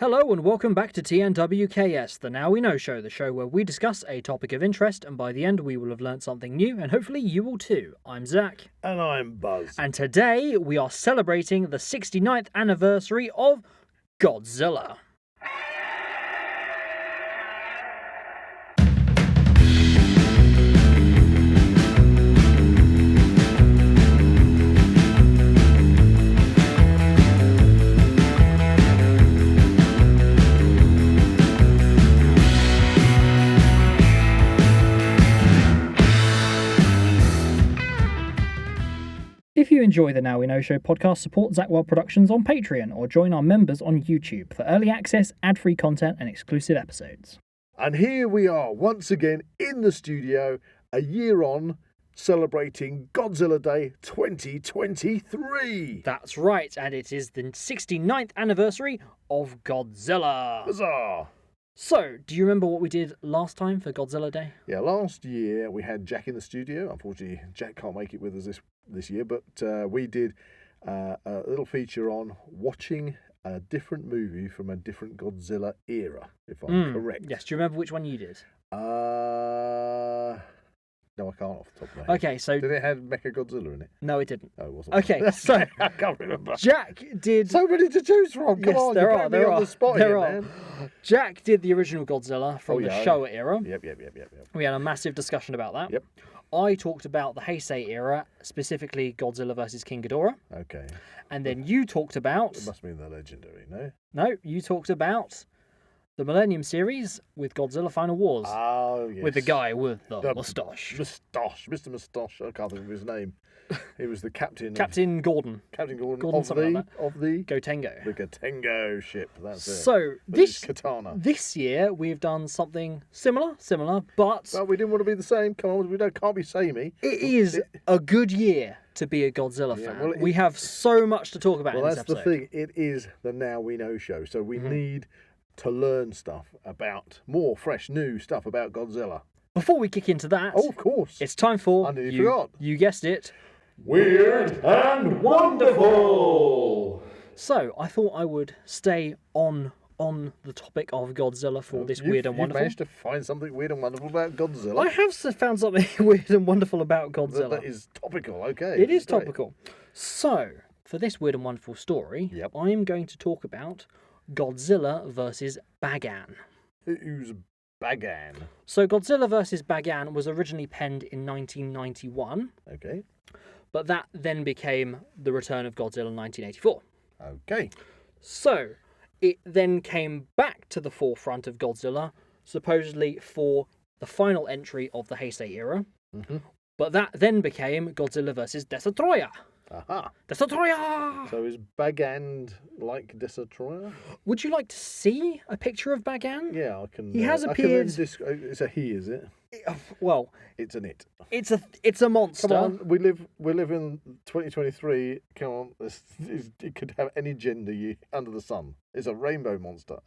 Hello and welcome back to TNWKS, the Now We Know show, the show where we discuss a topic of interest and by the end we will have learnt something new and hopefully you will too. I'm Zak. And I'm Buzz. And today we are celebrating the 69th anniversary of Godzilla. If you enjoy the Now We Know Show podcast, support Zak Wylde Productions on Patreon or join our members on YouTube for early access, ad-free content and exclusive episodes. And here we are once again in the studio, a year on, celebrating Godzilla Day 2023. That's right, and it is the 69th anniversary of Godzilla. Huzzah! So, do you remember what we did last time for Godzilla Day? Yeah, last year we had Jack in the studio. Unfortunately, Jack can't make it with us this year, but we did a little feature on watching a different movie from a different Godzilla era, if I'm correct. Yes, do you remember which one you did? No, I can't off the top of my head. Okay, so... Did it have Mechagodzilla in it? No, it didn't. No, it wasn't. Okay, so... I can't remember. Jack did... So many to choose from. Come yes, on, there you're are. putting me on the spot here, man. Jack did the original Godzilla from the Showa era. Yep. We had a massive discussion about that. Yep. I talked about the Heisei era, specifically Godzilla vs. King Ghidorah. Okay. And then you talked about... It must be the legendary, no? No, you talked about the Millennium series with Godzilla Final Wars. Oh, yes. With the guy with the moustache. Mr. Moustache. I can't think of his name. He was the captain. Captain Gordon. Captain Gordon of the Gotengo. The Gotengo ship. That's it. So Katana. This year we've done something similar, but well, we didn't want to be the same. Come on, we can't be samey. It is a good year to be a Godzilla fan. Well, we have so much to talk about in this episode. Well, that's the thing. It is the Now We Know show, so we need to learn stuff about more fresh, new stuff about Godzilla. Before we kick into that, of course, it's time for I nearly forgot. You guessed it, Weird and Wonderful. So I thought I would stay on the topic of Godzilla for this Weird and Wonderful. You managed to find something weird and wonderful about Godzilla. I have found something weird and wonderful about Godzilla. That is topical. Okay, it is topical. So for this Weird and Wonderful story, I am going to talk about Godzilla versus Bagan. Who's Bagan? So Godzilla versus Bagan was originally penned in 1991. Okay. But that then became The Return of Godzilla in 1984. Okay. So it then came back to the forefront of Godzilla, supposedly for the final entry of the Heisei era. Mm-hmm. But that then became Godzilla versus Destroyer. Aha. Destroyer! So is Bagan like Destroyer? Would you like to see a picture of Bagan? Yeah, I can. He has appeared. It's a he, is it? Well, it's an it. It's a monster. Come on, we live in 2023. Come on, it could have any gender under the sun. It's a rainbow monster.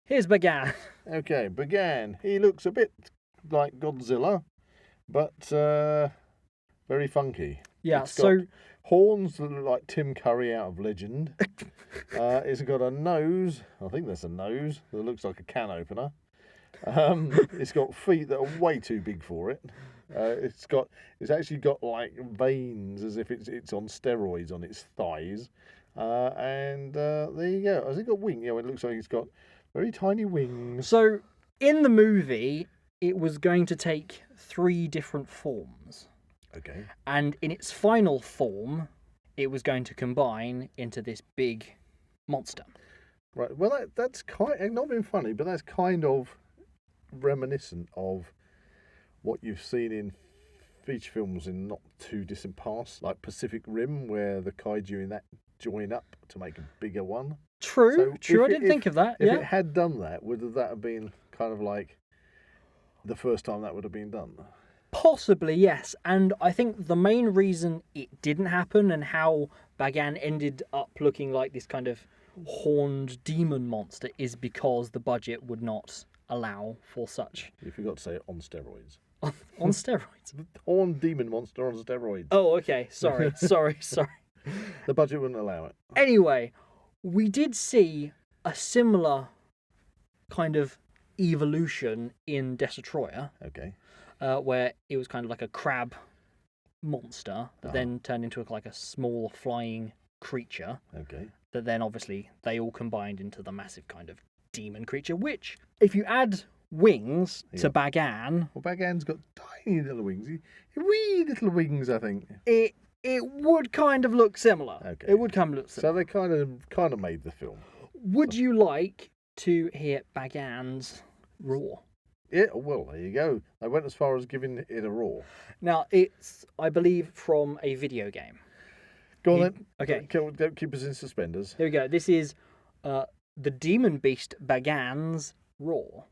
Here's Bagan. Okay, Bagan. He looks a bit like Godzilla, but very funky. Yeah, it's got horns that look like Tim Curry out of Legend. It's got a nose. I think that's a nose that looks like a can opener. It's got feet that are way too big for it. It's actually got like veins as if it's on steroids on its thighs. And there you go. Has it got wings? Yeah, it looks like it's got very tiny wings. So in the movie, it was going to take 3 different forms. Okay. And in its final form, it was going to combine into this big monster. Right. Well, that's not being funny, but that's kind of reminiscent of what you've seen in feature films in not too distant past, like Pacific Rim, where the kaiju in that join up to make a bigger one. True. I didn't think of that. If it had done that, would that have been kind of like the first time that would have been done? Possibly, yes. And I think the main reason it didn't happen and how Bagan ended up looking like this kind of horned demon monster is because the budget would not allow for such. You forgot to say it on steroids. On steroids? Horned demon monster on steroids. Oh, okay. Sorry. The budget wouldn't allow it. Anyway, we did see a similar kind of evolution in Destroyer, Okay. where it was kind of like a crab monster that then turned into like a small flying creature. Okay. That then obviously they all combined into the massive kind of demon creature, which, if you add wings to Bagan, Well, Bagan's got tiny little wings. Wee little wings, I think. it would kind of look similar. Okay. It would kind of look similar. So they kind of made the film. Would you like to hear Bagan's roar? Yeah, well, there you go. They went as far as giving it a roar. Now, it's, I believe, from a video game. Go on then. Okay. Don't keep us in suspenders. Here we go. This is the demon beast Bagan's roar.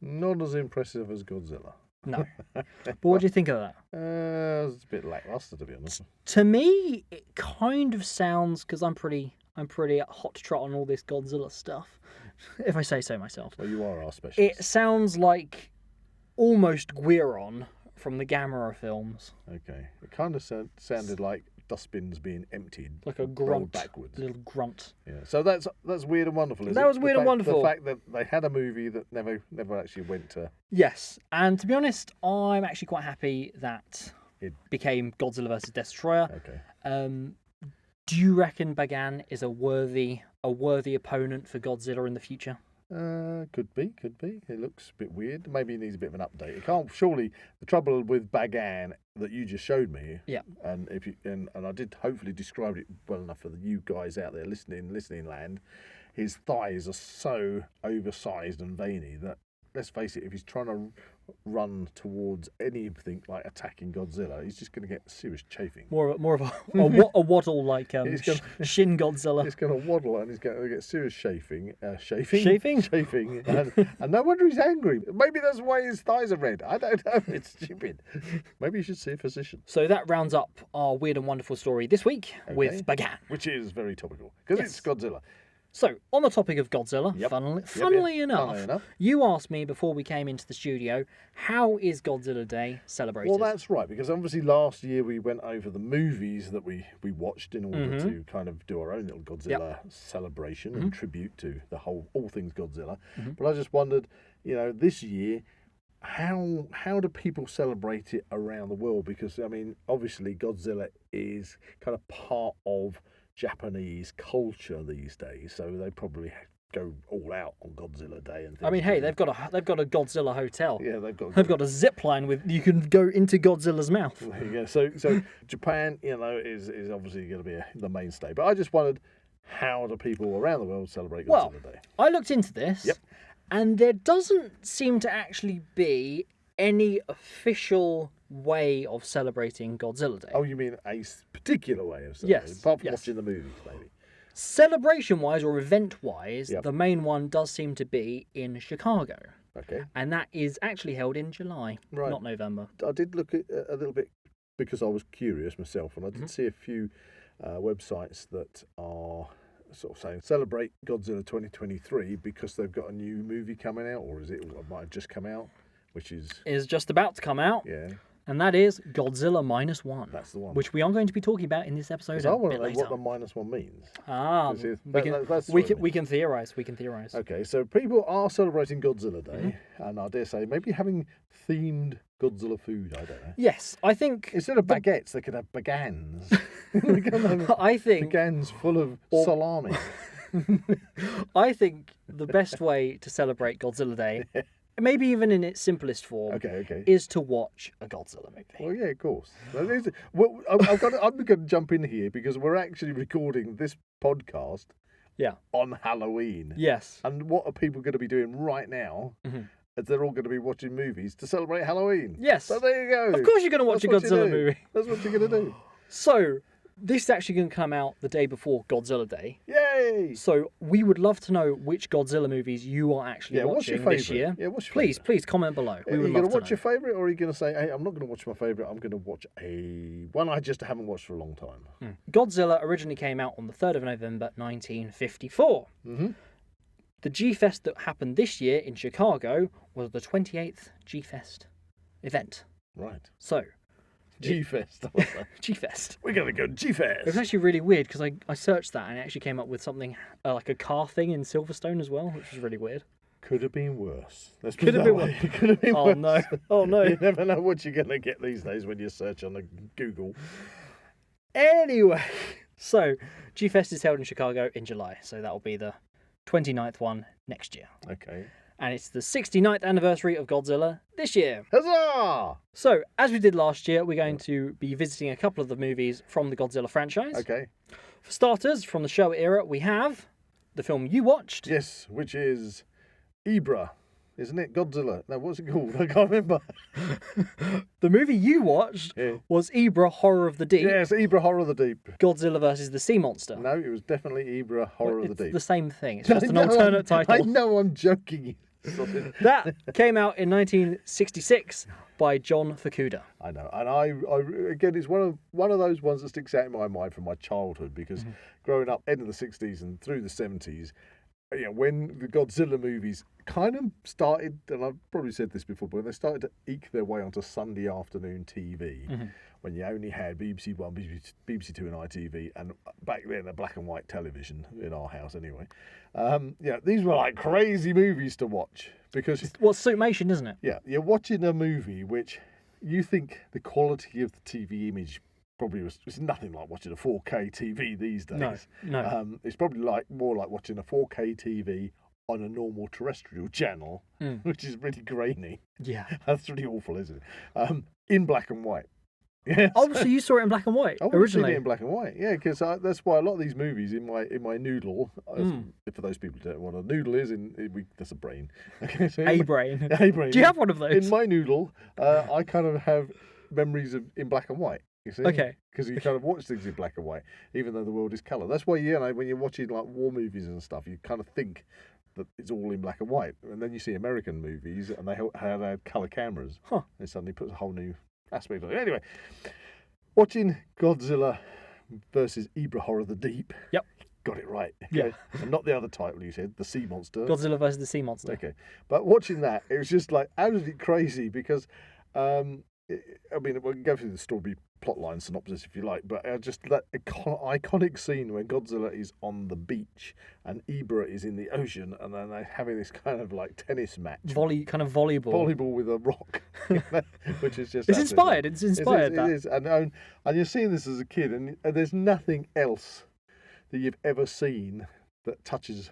Not as impressive as Godzilla. No. But what do you think of that? It's a bit lackluster, to be honest. To me, it kind of sounds, because I'm pretty hot to trot on all this Godzilla stuff, if I say so myself. Well, you are our specialist. It sounds like almost Guiron from the Gamera films. Okay. It kind of sounded like dustbins being emptied. Like a rolled grunt. backwards. Little grunt. Yeah. So that's Weird and Wonderful, is it? That was Weird and Wonderful. The fact that they had a movie that never actually went to... Yes, and to be honest, I'm actually quite happy that it became Godzilla vs. Destroyer. Okay. Do you reckon Bagan is a worthy opponent for Godzilla in the future? Could be. It looks a bit weird. Maybe it needs a bit of an update. It can't. Surely the trouble with Bagan that you just showed me. Yeah. And if you and I did hopefully describe it well enough for you guys out there listening land. His thighs are so oversized and veiny that, let's face it, if he's trying to run towards anything like attacking Godzilla, he's just going to get serious chafing. More of a waddle like Shin Godzilla. He's going to waddle and he's going to get serious chafing. Chafing? Chafing. And no wonder he's angry. Maybe that's why his thighs are red. I don't know. It's stupid. Maybe you should see a physician. So that rounds up our Weird and Wonderful story this week with Bagan. Which is very topical because it's Godzilla. So, on the topic of Godzilla, funnily enough, you asked me before we came into the studio, how is Godzilla Day celebrated? Well, that's right, because obviously last year we went over the movies that we watched in order to kind of do our own little Godzilla celebration and tribute to the all things Godzilla. But I just wondered, this year, how do people celebrate it around the world? Because, I mean, obviously Godzilla is kind of part of Japanese culture these days, so they probably go all out on Godzilla Day and things. I mean, hey, they've got a Godzilla hotel. Yeah, they've got a zip line with you can go into Godzilla's mouth. There you go. So Japan, is obviously going to be the mainstay. But I just wondered, how do people around the world celebrate Godzilla Day? I looked into this, and there doesn't seem to actually be any official way of celebrating Godzilla Day. Oh, you mean a particular way of celebrating? Yes. Apart from watching the movies, maybe. Celebration-wise or event-wise, the main one does seem to be in Chicago. Okay. And that is actually held in July, not November. I did look at a little bit because I was curious myself, and I did see a few websites that are sort of saying celebrate Godzilla 2023 because they've got a new movie coming out, or it might have just come out, which is just about to come out. Yeah. And that is Godzilla Minus One. That's the one. Which we are going to be talking about in this episode a bit later. I want to know what the minus one means. We can theorise. We can theorise. Okay, so people are celebrating Godzilla Day, and I dare say maybe having themed Godzilla food. I don't know. Yes, I think instead of baguettes, they could have bagans. I think bagans full of salami. I think the best way to celebrate Godzilla Day, maybe even in its simplest form, is to watch a Godzilla movie. Well, yeah, of course. Well, I'm going to jump in here because we're actually recording this podcast on Halloween. Yes. And what are people going to be doing right now? As they're all going to be watching movies to celebrate Halloween. Yes. So there you go. Of course you're going to watch a Godzilla movie. That's what you're going to do. So, this is actually going to come out the day before Godzilla Day. Yay! So we would love to know which Godzilla movies you are actually watching this year. Yeah, what's your please comment below. Are you going to watch your favourite, or are you going to say, hey, I'm not going to watch my favourite, I'm going to watch one I just haven't watched for a long time? Godzilla originally came out on the 3rd of November 1954. The G-Fest that happened this year in Chicago was the 28th G-Fest event. Right. So, G-Fest. G-Fest. We're going to go It was G-Fest. actually really weird because I searched that and it actually came up with something like a car thing in Silverstone as well, which was really weird. Could have been worse. Let's put Could it have that been way. worse. It could have been Oh worse. no! Oh no! You never know what you're going to get these days when you search on the Google. Anyway, so G-Fest is held in Chicago in July, so that will be the 29th one next year. Okay. And it's the 69th anniversary of Godzilla this year. Huzzah! So, as we did last year, we're going to be visiting a couple of the movies from the Godzilla franchise. Okay. For starters, from the Showa era, we have the film you watched. Yes, which is Ibra, isn't it? Godzilla. No, what's it called? I can't remember. The movie you watched Yeah. was Ibra Horror of the Deep. Yes, Ibra Horror of the Deep. Godzilla versus the Sea Monster. No, it was definitely Ibra Horror of the It's Deep. the same thing. It's just an I know, alternate title. I know, I'm joking. That came out in 1966 by John Fukuda. I know, and I again, it's one of those ones that sticks out in my mind from my childhood because growing up, end of the '60s and through the '70s, you know, when the Godzilla movies kind of started, and I've probably said this before, but they started to eke their way onto Sunday afternoon TV. When you only had BBC One, BBC Two, and ITV, and back then a black and white television in our house anyway. Yeah, these were like crazy movies to watch because Well, it's Suitmation, isn't it? yeah, you're watching a movie which you think the quality of the TV image probably it's nothing like watching a 4K TV these days. No. It's probably more like watching a 4K TV on a normal terrestrial channel, which is really grainy. Yeah. That's really awful, isn't it? In black and white. Yes. Oh, so you saw it in black and white I would have seen originally? it in black and white, yeah, because that's why a lot of these movies in my noodle. For those people who don't know what a noodle is, that's a brain. Okay, so A brain. A brain. Do you have one of those? In my noodle, I kind of have memories in black and white. You see? Okay. Because you kind of watch things in black and white, even though the world is colour. That's why when you're watching like war movies and stuff, you kind of think that it's all in black and white, and then you see American movies and they had colour cameras. Huh. It suddenly puts a whole new aspect on it. Anyway, watching Godzilla versus Ibra Horror of the Deep. Yep. Got it right. Yeah. Okay. And not the other title you said, the Sea Monster. Godzilla versus the Sea Monster. Okay. But watching that, it was just like absolutely crazy because, I mean, we can go through the story plotline synopsis if you like, but just that iconic scene where Godzilla is on the beach and Ibra is in the ocean, and then they're having this kind of like tennis match. Kind of volleyball. Volleyball with a rock, which is just... It's inspired. It's inspired. It is. And you're seeing this as a kid, and there's nothing else that you've ever seen that touches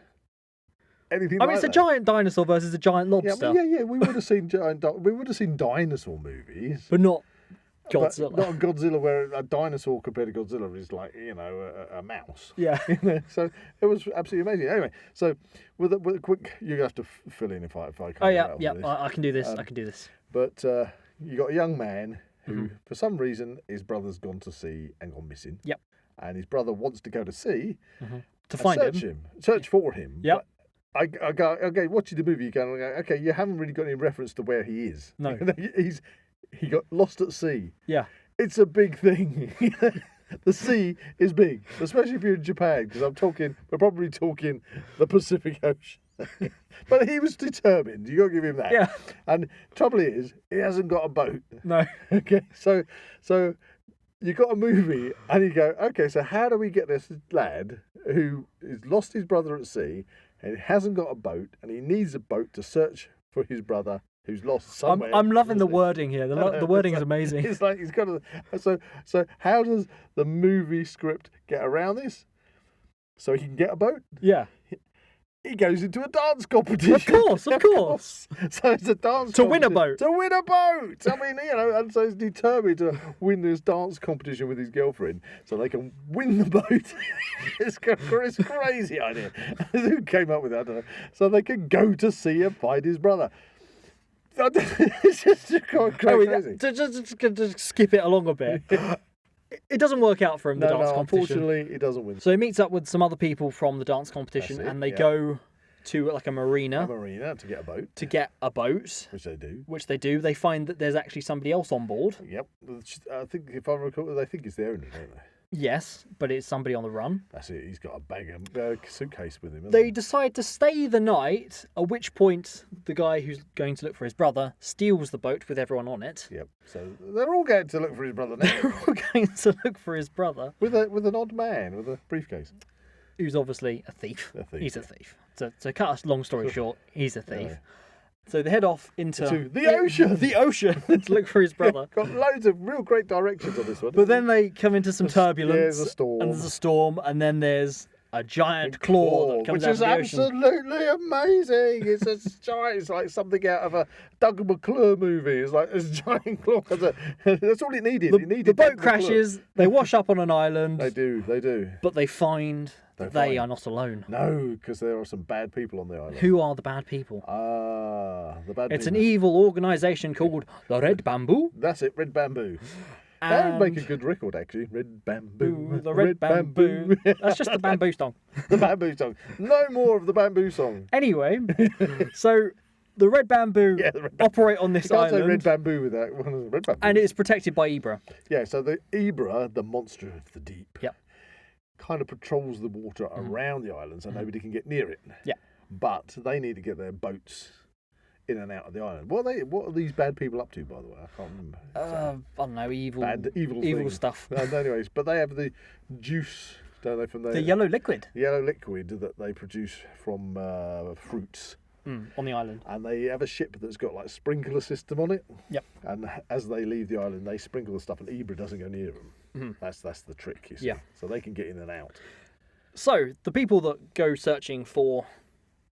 anything I mean, like it's a that. giant dinosaur versus a giant lobster. Yeah. We would have seen dinosaur movies, But not but Godzilla. not Godzilla, where a dinosaur compared to Godzilla is like a mouse. Yeah. So it was absolutely amazing. Anyway, so with a quick, you have to fill in if I can't. Oh yeah, rattle yeah. this. I can do this. I can do this. But you got a young man who, for some reason, his brother's gone to sea and gone missing. Yep. And his brother wants to go to sea To and find search for him. Yep. But I go, okay, watching the movie, you go, okay, you haven't really got any reference to where he is. No. He got lost at sea. Yeah. It's a big thing. The sea is big, especially if you're in Japan, because we're probably talking the Pacific Ocean. But he was determined. You got to give him that. Yeah. And trouble is, he hasn't got a boat. No. Okay, so you got a movie, and you go, okay, so how do we get this lad who has lost his brother at sea, and he hasn't got a boat, and he needs a boat to search for his brother who's lost somewhere. I'm loving the wording here. The wording is amazing. It's like he's got to. So how does the movie script get around this? So he can get a boat. Yeah. He goes into a dance competition. Of course. So it's a dance To win a competition. boat. To win a boit. I mean, and so he's determined to win this dance competition with his girlfriend so they can win the boat. It's a crazy idea. Who came up with that? I don't know. So they can go to sea and find his brother. It's just quite crazy. Just skip it along a bit. It doesn't work out for him, the dance competition. Unfortunately, he doesn't win. So he meets up with some other people from the dance competition, That's it, and they yeah. go to like a A marina marina to get a boat, which they do. which they do. They find that there's actually somebody else on board. Yep. I think, if I recall, they think it's the owner, don't they? Yes, but it's somebody on the run. That's it. He's got a bag of suitcase with him. Hasn't They he? decide to stay the night, at which point the guy who's going to look for his brother steals the boat with everyone on it. Yep. So they're all going to look for his brother now. They're all going to look for his brother, with an odd man with a briefcase. who's obviously a thief. A thief, He's a yeah. thief. To cut a long story short, he's a thief. Yeah. So they head off into To the ocean. The ocean to look for his brother. Got loads of real great directions on this one. But then they come into some turbulence. there's a storm. And there's a storm, and then there's a giant claw that comes which out is of the ocean. absolutely amazing. It's a giant. It's like something out of a Doug McClure movie. It's like this giant claw. That's all it needed. The boat crashes. They wash up on an island. They do. But they find that they are not alone. No, because there are some bad people on the island. Who are the bad people? The bad It's people. an evil organisation called the Red Bamboo. That's it, Red Bamboo. That would make a good record, actually. Red Bamboo. The Red Bamboo. That's just the bamboo song. The bamboo song. No more of the bamboo song. Anyway, so the Red Bamboo Yeah, the Red Bamboo. operate on this You can't say island. Red Bamboo with that. Red Bamboo. And it's protected by Ibra. Yeah, so the Ibra, the monster of the deep, Yep. kind of patrols the water around the island so nobody can get near it. Yeah. But they need to get their boats in and out of the island. What are these bad people up to, by the way? I can't remember. I don't know, evil Evil stuff. Anyways, but they have the juice, don't they, from The yellow liquid yellow liquid that they produce from fruits. on the island. And they have a ship that's got like a sprinkler system on it. Yep. And as they leave the island, they sprinkle the stuff, and Ibra doesn't go near them. That's the trick, you see. Yeah. So they can get in and out. So the people that go searching for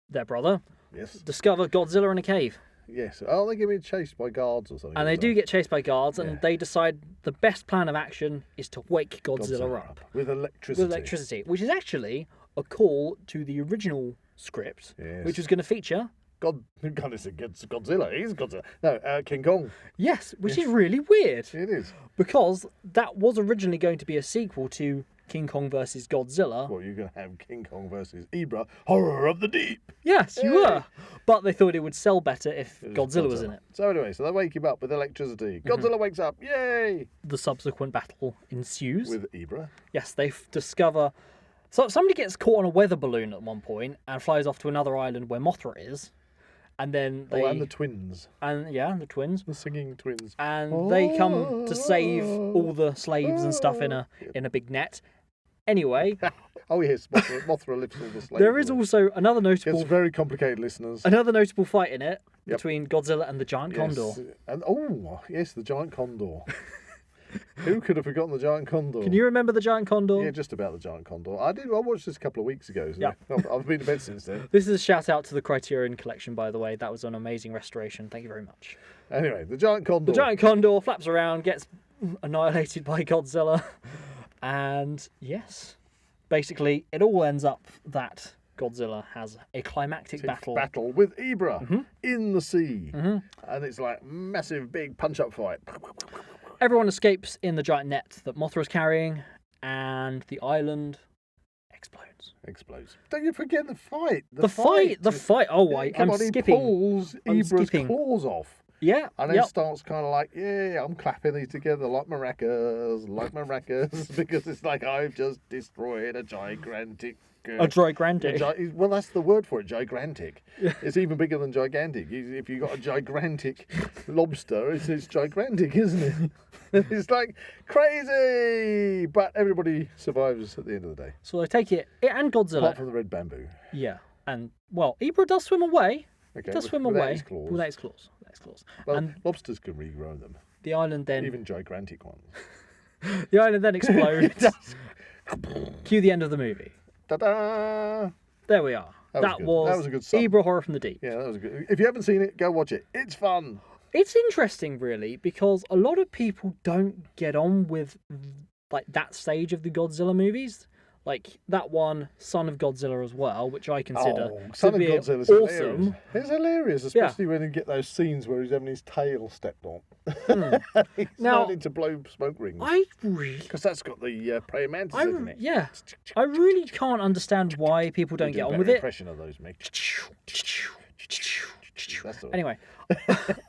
their brother Yes. discover Godzilla in a cave. Yes. Oh, they get being chased by guards or something. And they do get chased by guards, and Yeah. they decide the best plan of action is to wake Godzilla up with electricity. with electricity, which is actually a call to the original script, Yes. which was going to feature, God, it's Godzilla. He's Godzilla. No, King Kong. yes, which is really weird, It is. because that was originally going to be a sequel to King Kong versus Godzilla. Well, you're going to have King Kong versus Ibra, Horror of the Deep. Yes, you Yay. were. But they thought it would sell better if It Godzilla was in it. So anyway, so they wake him up with electricity. Godzilla wakes up. Yay! The subsequent battle ensues. With Ibra. Yes, they discover. So somebody gets caught on a weather balloon at one point and flies off to another island where Mothra is, and then they and the twins. the twins, The singing twins. and they come to save all the slaves and stuff in a big net. Anyway, Oh yes, Mothra lifts all the slaves. there is also another It's notable very complicated, listeners. fight in it Yep. between Godzilla and the giant condor. And yes, the giant condor. Who could have forgotten the giant condor? Can you remember the giant condor? Yeah, just about the giant condor. I watched this a couple of weeks ago. So Yeah. I've been to bed since then. This is a shout out to the Criterion Collection, by the way. That was an amazing restoration. Thank you very much. Anyway, the giant condor. The giant condor flaps around, gets annihilated by Godzilla, and yes, basically it all ends up that Godzilla has a climactic battle. with Ibra in the sea, and it's like massive, big punch-up fight. Everyone escapes in the giant net that Mothra is carrying, and the island explodes. Don't you forget the fight? The fight. Oh, Yeah, I'm He skipping. pulls I'm Ibra's skipping. claws off. Yeah, And then yep. starts kind of like, yeah, I'm clapping these together like maracas, because it's like I've just destroyed a gigantic. A gigantic. Well, that's the word for it, gigantic. It's even bigger than gigantic. If you've got a gigantic lobster, it's gigantic, isn't it? It's like crazy, but everybody survives at the end of the day. So they take it and Godzilla. Apart from the red bamboo. Yeah, and well, Ibra does swim away. Okay, Does swim without away his claws. without his claws. Well, And lobsters can regrow them, the island then even gigantic ones. the island then explodes. Cue the end of the movie. Ta-da! There we are. That was a good sum. Ibra Horror from the Deep. Yeah, that was good. If you haven't seen it, go watch it. It's fun. It's interesting, really, because a lot of people don't get on with like that stage of the Godzilla movies. Like that one, Son of Godzilla as well, which I consider Son to of be Godzilla's awesome. hilarious. It's hilarious, especially when you get those scenes where he's having his tail stepped on. He's Now- starting to blow smoke rings. I really, Because that's got the praying mantis, isn't it? yeah, I really can't understand why people don't You do get a on better with it. impression of those, Mick. That's the one. Anyway,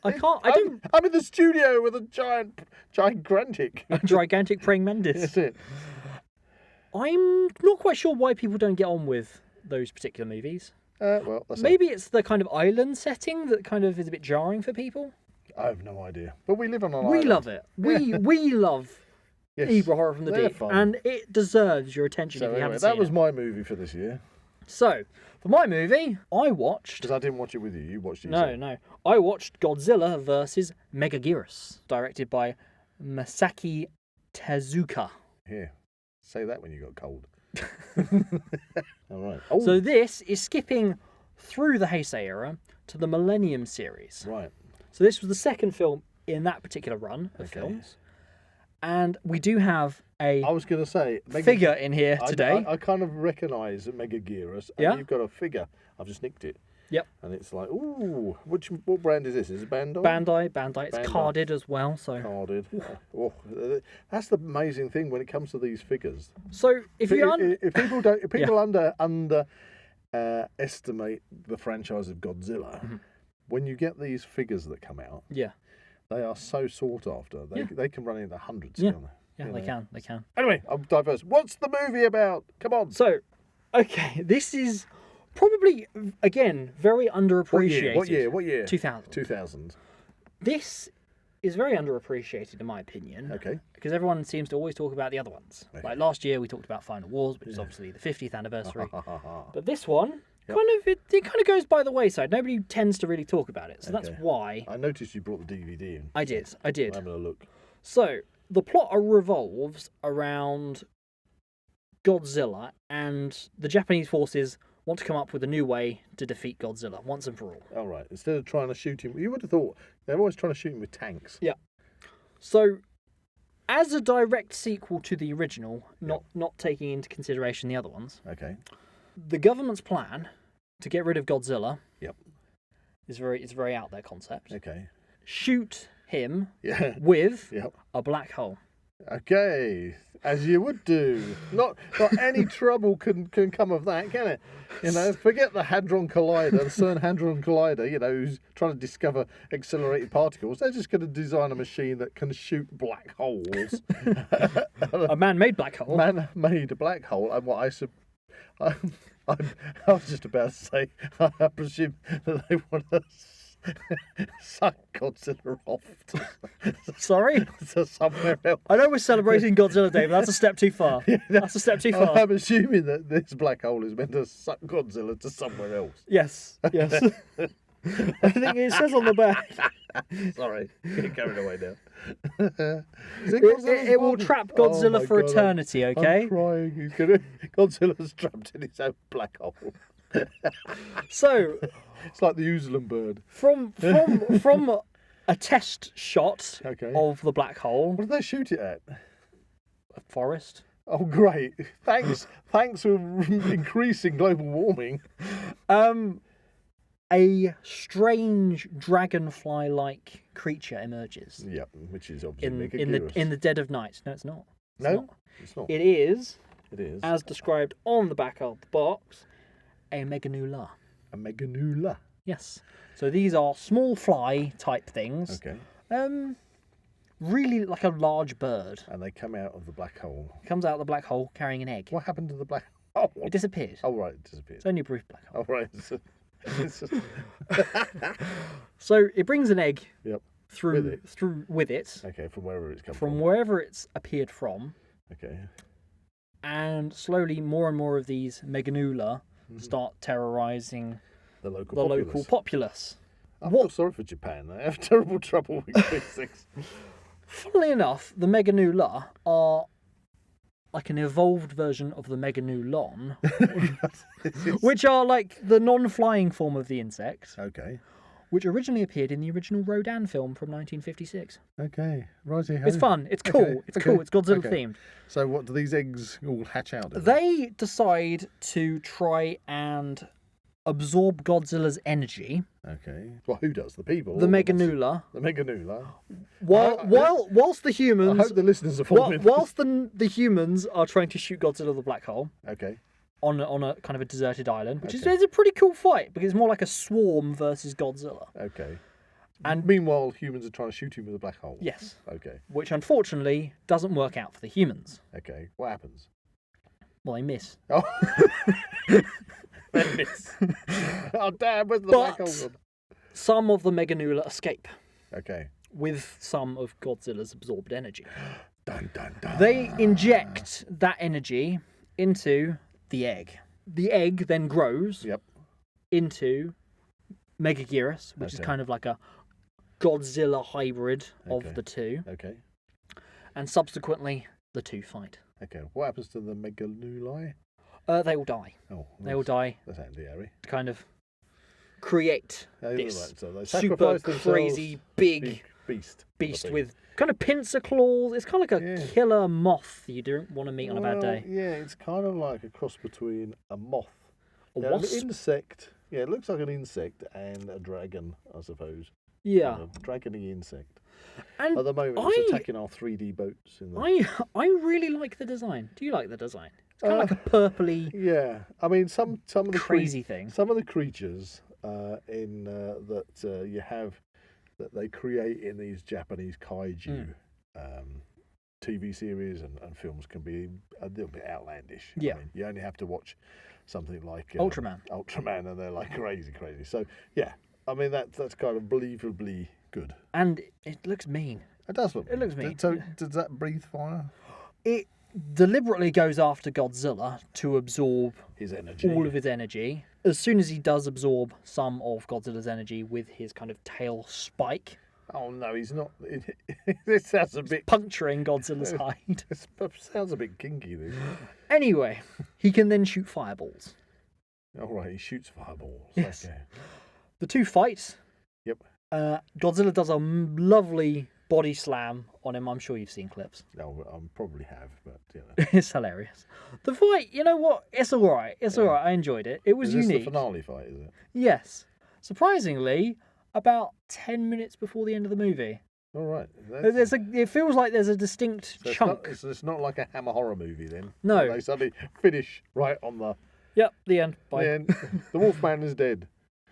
I don't. I'm in the studio with a gigantic. Gigantic praying mantis. That's it. I'm not quite sure why people don't get on with those particular movies. Well, that's Maybe it's the kind of island setting that kind of is a bit jarring for people. I have no idea. But we live on an We island. love it. We love Yes, Ebra Horror from the they're Deep, fun. and it deserves your attention So if you anyway, haven't that seen was it. my movie for this year. So, for my movie, I watched... Because I didn't watch it with you. You watched it No, yourself. no. I watched Godzilla vs. Megaguirus, directed by Masaki Tezuka. Here, say that when you got cold. All right. Oh, So this is skipping through the Heisei era to the Millennium series. right. So this was the second film in that particular run of Okay. films. And we do have a I was going to say... figure in here today. I kind of recognise Megaguirus. And Yeah. you've got a figure. I've just nicked it. Yep. And it's like, ooh, what brand is this? Is it Bandai? Bandai. It's Bandai. carded as well. So Carded. Oh, that's the amazing thing when it comes to these figures. if you If people don't, if people estimate the franchise of Godzilla, Mm-hmm. when you get these figures that come out, yeah. they are so sought after. Yeah. They can run into hundreds. Yeah. Can't they? Yeah, You they know. can. Anyway, I'm diverse. What's the movie about? Come on. So, okay, this is probably, again, very underappreciated. What year? 2000. 2000. This is very underappreciated, in my opinion. Okay. Because everyone seems to always talk about the other ones. Okay. Like last year, we talked about Final Wars, which is obviously the 50th anniversary. Okay. But this one, Yep. it kind of goes by the wayside. Nobody tends to really talk about it. So that's Okay. why I noticed you brought the DVD in. I did. I'm having a look. So, the plot revolves around Godzilla, and the Japanese forces want to come up with a new way to defeat Godzilla once and for all. All right. Instead of trying to shoot him, you would have thought they're always trying to shoot him with tanks. Yeah. So, as a direct sequel to the original, not taking into consideration the other ones, Okay. the government's plan to get rid of Godzilla Yep. is a very out there concept. Okay. Shoot him Yeah. with Yep. a black hole. Okay, as you would do. Not any trouble can come of that, can it? You know, forget the Hadron Collider, the CERN Hadron Collider, you know, who's trying to discover accelerated particles. They're just going to design a machine that can shoot black holes. A man-made black hole. Man-made a black hole. And what I was just about to say, I presume that they want to suck Godzilla off Sorry? to somewhere else. I know we're celebrating Godzilla Day, but that's a step too far. That's a step too far. I'm assuming that this black hole is meant to suck Godzilla to somewhere else. Yes. I think it says on the back. Sorry, get carried away now. It will trap Godzilla for eternity, okay? I'm crying. Godzilla's trapped in his own black hole. So, It's like the Uzlan bird. from a test shot Okay. of the black hole, What did they shoot it at? a forest, Oh, great! Thanks for increasing global warming. a strange dragonfly-like creature emerges Yep, which is obviously in the dead of night. No, it's not. It's No, not. it's not. It is, It is as described on the back of the box, a meganula. a meganula. Yes. So these are small fly type things. Okay, Really like a large bird. and they come out of the black hole. Comes out of the black hole carrying an egg. What happened to the black hole? It disappeared. Oh, right, it disappeared. It's only a brief black hole. Oh, right. It's just... So it brings an egg Yep. through With with it Okay, from wherever it's come from wherever it's appeared from, Okay. and slowly more and more of these meganula start terrorizing The local the populace. local populace. I feel sorry for Japan. They have terrible trouble with these things. Funnily enough, the meganula are like an evolved version of the meganulon, which are like the non-flying form of the insect, Okay. which originally appeared in the original Rodan film from 1956. Okay. Righty ho. It's fun. It's cool. Okay, It's okay, cool. It's Godzilla okay. themed. So what do these eggs all hatch out of? They decide to try and absorb Godzilla's energy. Okay. Well, who does? The people? The or meganula. The meganula. Whilst the I humans, hope the listeners are following. whilst the humans are trying to shoot Godzilla the black hole Okay. on a kind of a deserted island, which Okay. is a pretty cool fight because it's more like a swarm versus Godzilla. Okay. And meanwhile, humans are trying to shoot him with a black hole. yes, Okay. which unfortunately doesn't work out for the humans. Okay. What happens? Well, they miss. Oh, they miss. Oh damn! Where's the black hole gone? Some of the Meganula escape Okay. with some of Godzilla's absorbed energy. Dun dun dun. They inject that energy into the egg. The egg then grows Yep. into Megaguirus, which is kind of like a Godzilla hybrid Okay. of the two. Okay. And subsequently, the two fight. Okay. What happens to the Megaluli? They all die. Oh, They all die That's handy, Harry. to kind of create Yeah, this right, so they super sacrifice themselves, crazy big beast beast thing. with kind of pincer claws. It's kind of like a Yeah. killer moth you don't want to meet on a bad Well, day. Yeah, it's kind of like a cross between a moth, A an wasp? insect. Yeah, it looks like an insect and a dragon, I suppose. Yeah. A dragony insect. And At the moment, it's attacking our 3D boats. In the... I really like the design. Do you like the design? It's kind of like a purpley, Yeah, I mean some of the crazy thing. Some of the creatures that you have that they create in these Japanese kaiju TV series and films can be a little bit outlandish. Yeah. I mean, you only have to watch something like Ultraman, and they're like crazy. So yeah, I mean that's kind of believably good. and it looks mean. It does look. It looks mean. So does that breathe fire? It deliberately goes after Godzilla to absorb His energy. all of his energy. As soon as he does absorb some of Godzilla's energy with his kind of tail spike, Oh no, he's not. It sounds a bit. puncturing Godzilla's hide. It sounds a bit kinky. This. Anyway, he can then shoot fireballs. All right, he shoots fireballs. Yes. Okay. The two fight. Yep. Godzilla does a lovely body slam on him. I'm sure you've seen clips. No, I probably have, but you know. It's hilarious. The fight, you know what? It's all right. It's all right. I enjoyed it. It was Is this unique. the finale fight, is it? Yes. Surprisingly, about 10 minutes before the end of the movie. All right. It feels like there's a distinct So chunk. it's not like a Hammer horror movie then. No. Where they suddenly finish right on the Yep, the end. Bye. end. The Wolfman is dead.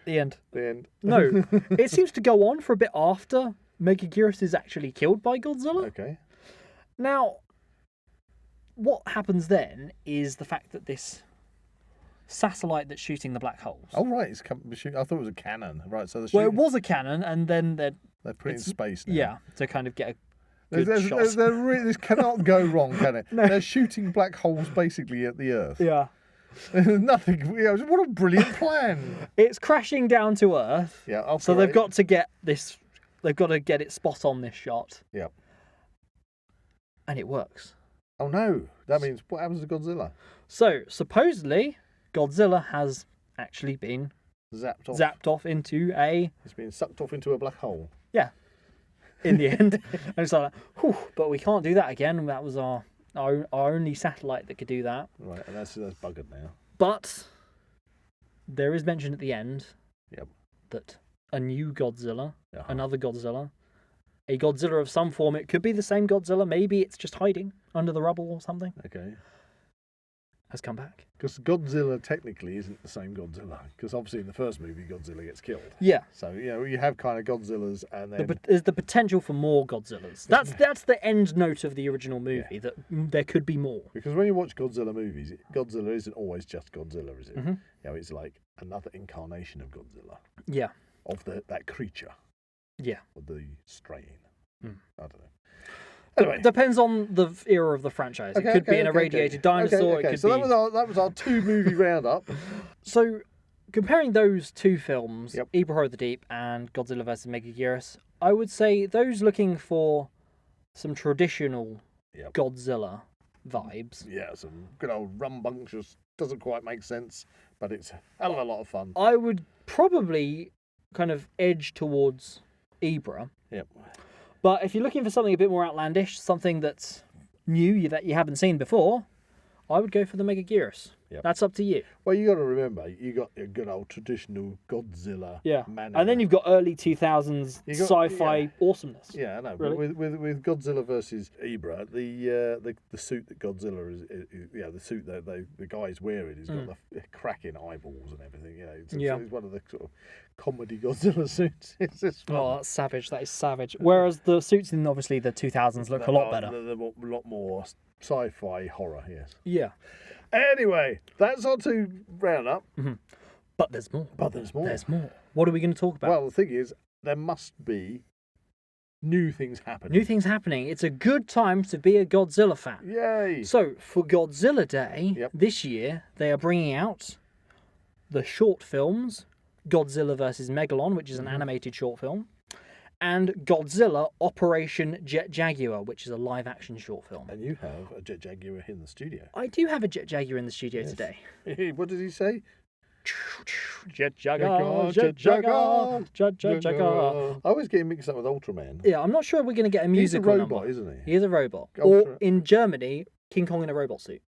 The end. The end. No, it seems to go on for a bit after Megaguirus is actually killed by Godzilla. Okay. Now, what happens then is the fact that this satellite that's shooting the black holes. Oh right, it's I thought it was a cannon. Right, so Well, it was a cannon, and then they put it in space now. yeah, to kind of get a good shot. This cannot go wrong, can it? No. They're shooting black holes basically at the Earth. Yeah. Nothing. What a brilliant plan. It's crashing down to Earth. Yeah. So they've got to get this. They've got to get it spot on this shot. Yeah. And it works. Oh no! That means what happens to Godzilla? So supposedly, Godzilla has actually been Zapped off. into a It's been sucked off into a black hole. in the end. And it's like, whew, but we can't do that again. That was our only satellite that could do that. Right, and that's buggered now. But there is mention at the end Yep. that a new Godzilla, Uh-huh. another Godzilla, a Godzilla of some form, it could be the same Godzilla, maybe it's just hiding under the rubble or something, Okay. has come back. Because Godzilla technically isn't the same Godzilla. Because obviously in the first movie, Godzilla gets killed. Yeah. So, you have kind of Godzillas and then... There's the potential for more Godzillas. That's the end note of the original movie, that there could be more. Because when you watch Godzilla movies, Godzilla isn't always just Godzilla, is it? Mhm. It's like another incarnation of Godzilla. Yeah. Of that creature. Yeah. Or the strain. Mm. I don't know. Anyway. Depends on the era of the franchise. It could be an irradiated dinosaur. It could so be... that was our 2 movie roundup. So, comparing those 2 films, Yep. Ebro of the Deep and Godzilla vs. Megaguirus, I would say those looking for some traditional Yep. Godzilla vibes. Yeah, some good old rumbunctious, doesn't quite make sense, but it's a hell of a lot of fun. I would probably kind of edge towards Ebra. Yep. But if you're looking for something a bit more outlandish, something that's new, that you haven't seen before, I would go for the Megaguirus. Yep. That's up to you. Well, you got to remember, you got your good old traditional Godzilla. Yeah. Man And then you've got early 2000s You got- sci-fi yeah. awesomeness. Yeah, I know. Really? But with Godzilla versus Ebra, the suit that Godzilla is the suit that the guy's wearing has got the cracking eyeballs and everything. It's one of the sort of comedy Godzilla suits. It's this one. Oh, that's savage. That is savage. Whereas the suits in obviously the 2000s look a lot better. They're a lot more sci-fi horror. Yes. Yeah. Anyway, that's our 2 roundup. But there's more. There's more. What are we going to talk about? Well, the thing is, there must be new things happening. New things happening. It's a good time to be a Godzilla fan. Yay! So, for Godzilla Day This year, they are bringing out the short films Godzilla vs. Megalon, which is an animated short film, and Godzilla Operation Jet Jaguar, which is a live-action short film. And you have a Jet Jaguar in the studio. I do have a Jet Jaguar in the studio today. What did he say? Jet Jaguar, Jet Jaguar, Jet Jaguar. I always get him mixed up with Ultraman. Yeah, I'm not sure we're going to get a He's a musical robot, number. isn't he? He is a robot. Ultra- Or in Germany, King Kong in a robot suit.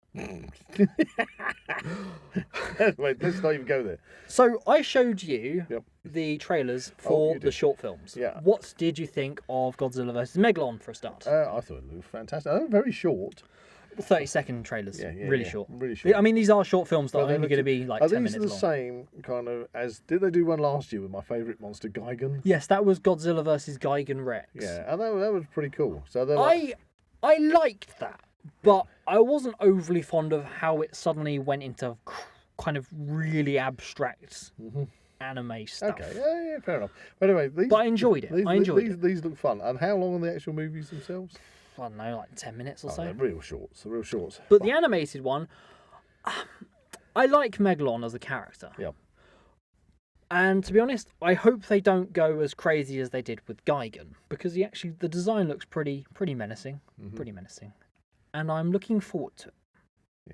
Wait, let's not even go there. So I showed you the trailers for you the did. short films. Yeah. What did you think of Godzilla vs. Megalon for a start? I thought it looked fantastic. Oh, very short. 30-second trailers. Really short. Really short. I mean, these are short films that But are they only look- going to be like Are 10 these minutes the long. same kind of as... Did they do one last year with my favourite monster, Gigan? Yes, that was Godzilla vs. Gigan Rex. Yeah, and that was pretty cool. So they're like, I liked that, but I wasn't overly fond of how it suddenly went into kind of really abstract anime stuff. okay, yeah, fair enough. But anyway, these, But I enjoyed it. These look fun. And how long are the actual movies themselves? I don't know, like 10 minutes or so. They're real shorts. They're real shorts. But the animated one, I like Megalon as a character. Yep. And to be honest, I hope they don't go as crazy as they did with Gigan, because the design looks pretty menacing, pretty menacing, and I'm looking forward to it.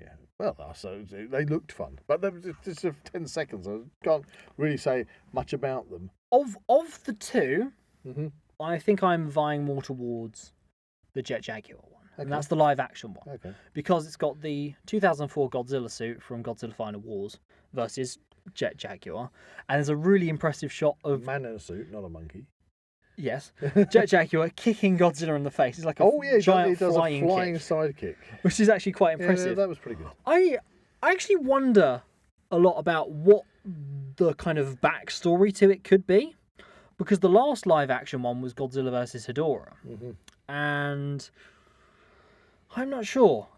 Yeah. Well, so they looked fun, but they're just 10 seconds. I can't really say much about them. Of the two, I think I'm vying more towards the Jet Jaguar one, and that's the live action one. Okay. Because it's got the 2004 Godzilla suit from Godzilla Final Wars versus Jet Jaguar, and there's a really impressive shot of Man in a suit, not a monkey. Yes, Jet Jaguar kicking Godzilla in the face. It's like a giant he does flying a flying kick, sidekick. which is actually quite impressive. Yeah, that was pretty good. I actually wonder a lot about what the kind of backstory to it could be, because the last live action one was Godzilla vs. Hedorah, and I'm not sure.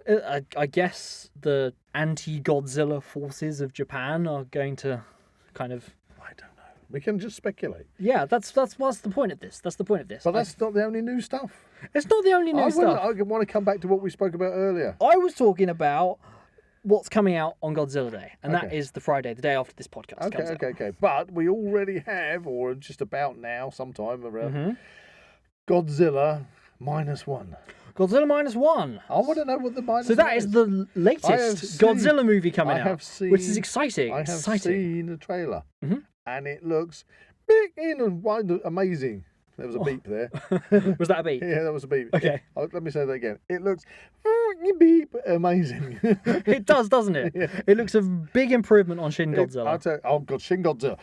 I guess the anti-Godzilla forces of Japan are going to kind of... I don't know. We can just speculate. Yeah, that's what's the point of this. That's the point of this. But that's not the only new stuff. It's not the only new stuff. I want to come back to what we spoke about earlier. I was talking about what's coming out on Godzilla Day, and that is the Friday, the day after this podcast comes out. Okay. But we already have, or just about now, sometime around, Godzilla Minus One. Godzilla Minus One. I want to know what the minus. So that is the latest Godzilla movie coming out, which is exciting. I have seen the trailer, and it looks big and wide, amazing. There was a beep there. Was that a beep? Yeah, that was a beep. Okay. Let me say that again. It looks beep amazing. It does, doesn't it? Yeah. It looks a big improvement on Shin Godzilla. I'll tell you, oh God, Shin Godzilla.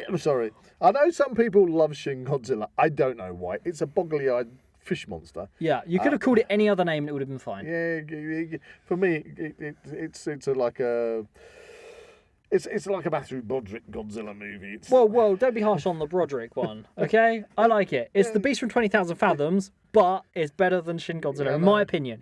I'm sorry. I know some people love Shin Godzilla. I don't know why. It's a boggly-eyed fish monster. Yeah, you could have called it any other name and it would have been fine. Yeah, for me, it's like a. It's like a Matthew Broderick Godzilla movie. Whoa, don't be harsh on the Broderick one, okay? I like it. It's the Beast from 20,000 Fathoms, but it's better than Shin Godzilla, in my opinion.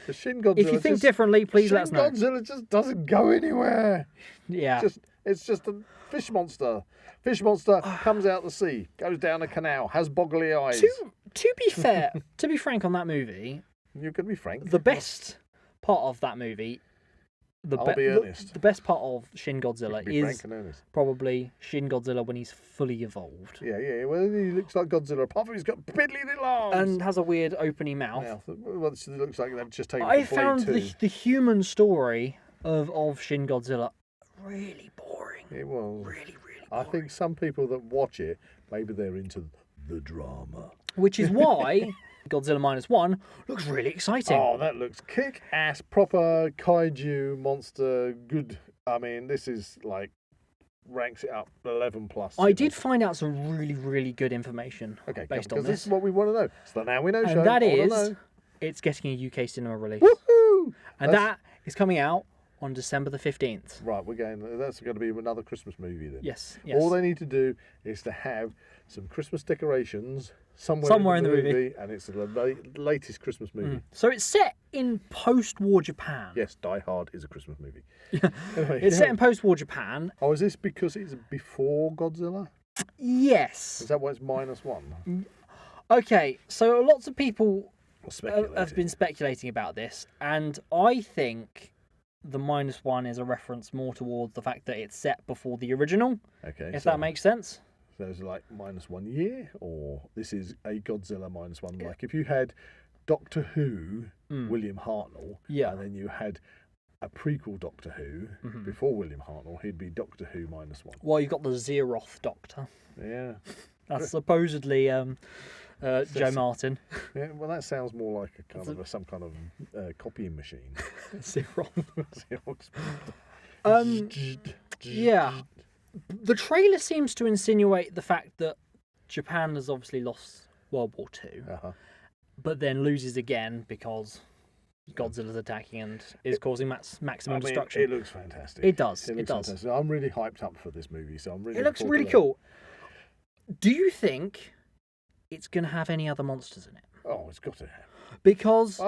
The Shin Godzilla. If you think differently, please let us know. Shin Godzilla just doesn't go anywhere. Yeah. It's just a fish monster. Fish monster comes out the sea, goes down a canal, has boggly eyes. To be fair, to be frank on that movie, You're going to be frank. the best part of that movie, I'll be earnest. the best part of Shin Godzilla Be is frank and earnest. probably Shin Godzilla when he's fully evolved. Yeah. Well, he looks like Godzilla. Apart from he's got piddly little arms. And has a weird opening mouth. Well, it looks like they've just taken I the Blade found 2. the human story of Shin Godzilla really boring. It was. Really I boring. think some people that watch it, maybe they're into the drama. Which is why Godzilla Minus One looks really exciting. Oh, that looks kick-ass, proper kaiju monster. Good. I mean, this is like ranks it up 11 plus. I did find out some really, really good information based on because this. is what we want to know. So Now We Know show. And that I wanna is, know. it's getting a UK cinema release. Woohoo! And that is coming out on December the 15th. Right, we're going. That's going to be another Christmas movie then. Yes. All they need to do is to have some Christmas decorations somewhere in the movie, and it's the latest Christmas movie. So it's set in post-war Japan. Yes, Die Hard is a Christmas movie. Anyway, it's set in post-war Japan. Oh, is this because it's before Godzilla? Yes. Is that why it's -1? Okay, so lots of people Speculating. have been speculating about this, and I think the -1 is a reference more towards the fact that it's set before the original. Okay, if that makes sense. So it's like -1 year, or this is a Godzilla -1. Like if you had Doctor Who, William Hartnell, and then you had a prequel Doctor Who before William Hartnell, he'd be Doctor Who -1. Well, you've got the Zeroth Doctor. Yeah. That's supposedly Joe Martin. Yeah, well, that sounds more like a kind of some kind of copying machine. Xerox. Yeah. The trailer seems to insinuate the fact that Japan has obviously lost World War II, but then loses again because Godzilla's attacking and is causing maximum destruction. It looks fantastic. It does. It does. Fantastic. I'm really hyped up for this movie, so I'm really. It looks really cool. Do you think it's going to have any other monsters in it? Oh, it's got to have. Because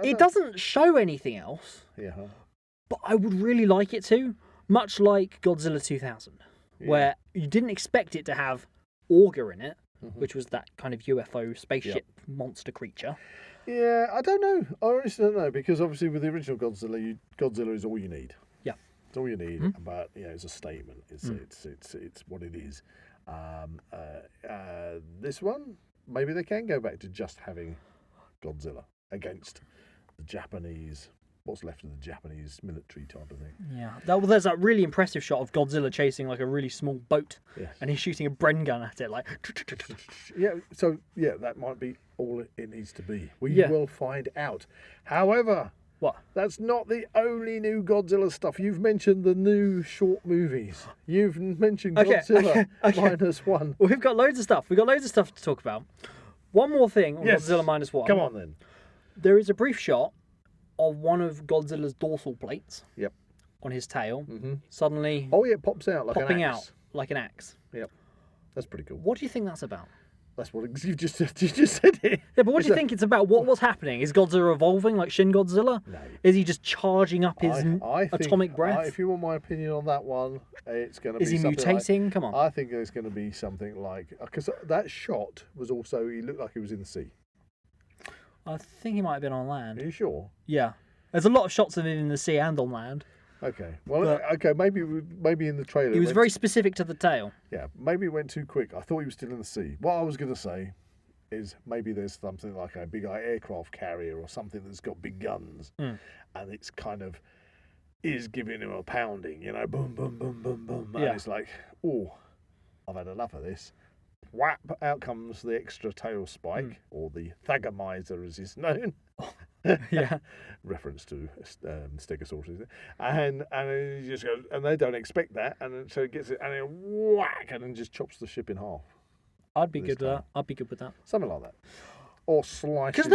it doesn't show anything else. Yeah. But I would really like it to, much like Godzilla 2000, where you didn't expect it to have Auger in it, which was that kind of UFO spaceship monster creature. Yeah, I don't know. I honestly don't know, because obviously with the original Godzilla, Godzilla is all you need. Yeah. It's all you need, but it's a statement. It's what it is. This one, maybe they can go back to just having Godzilla against the Japanese, what's left of the Japanese military type of thing. Yeah, there's that really impressive shot of Godzilla chasing like a really small boat, and he's shooting a Bren gun at it, like. That might be all it needs to be. We will find out. However, that's not the only new Godzilla stuff. You've mentioned the new short movies. You've mentioned Godzilla -1. Well, we've got loads of stuff. We've got loads of stuff to talk about. One more thing on Godzilla -1. Come on then. There is a brief shot of one of Godzilla's dorsal plates. Yep. On his tail. Suddenly. Oh yeah, it pops out like popping an axe. out like an axe. Yep. That's pretty cool. What do you think that's about? That's what you just said it. Yeah, but what do you think it's about? What's happening? Is Godzilla evolving like Shin Godzilla? No. Is he just charging up his atomic breath? If you want my opinion on that one, it's going to be. Is he mutating? Come on. I think it's going to be something like, because that shot was also, he looked like he was in the sea. I think he might have been on land. Are you sure? Yeah. There's a lot of shots of him in the sea and on land. Okay. Well, maybe in the trailer. He was very specific to the tail. Yeah, maybe it went too quick. I thought he was still in the sea. What I was going to say is maybe there's something like a big aircraft carrier or something that's got big guns, and it's kind of is giving him a pounding, boom, boom, boom, boom, boom. And it's like, oh, I've had enough of this. Whap, out comes the extra tail spike, or the Thagomizer as is known. Reference to Stegosaurus. And he just goes, and they don't expect that, and so it gets it, and it whack, and then just chops the ship in half. I'd be good with that. I'd be good with that. Something like that. Or slices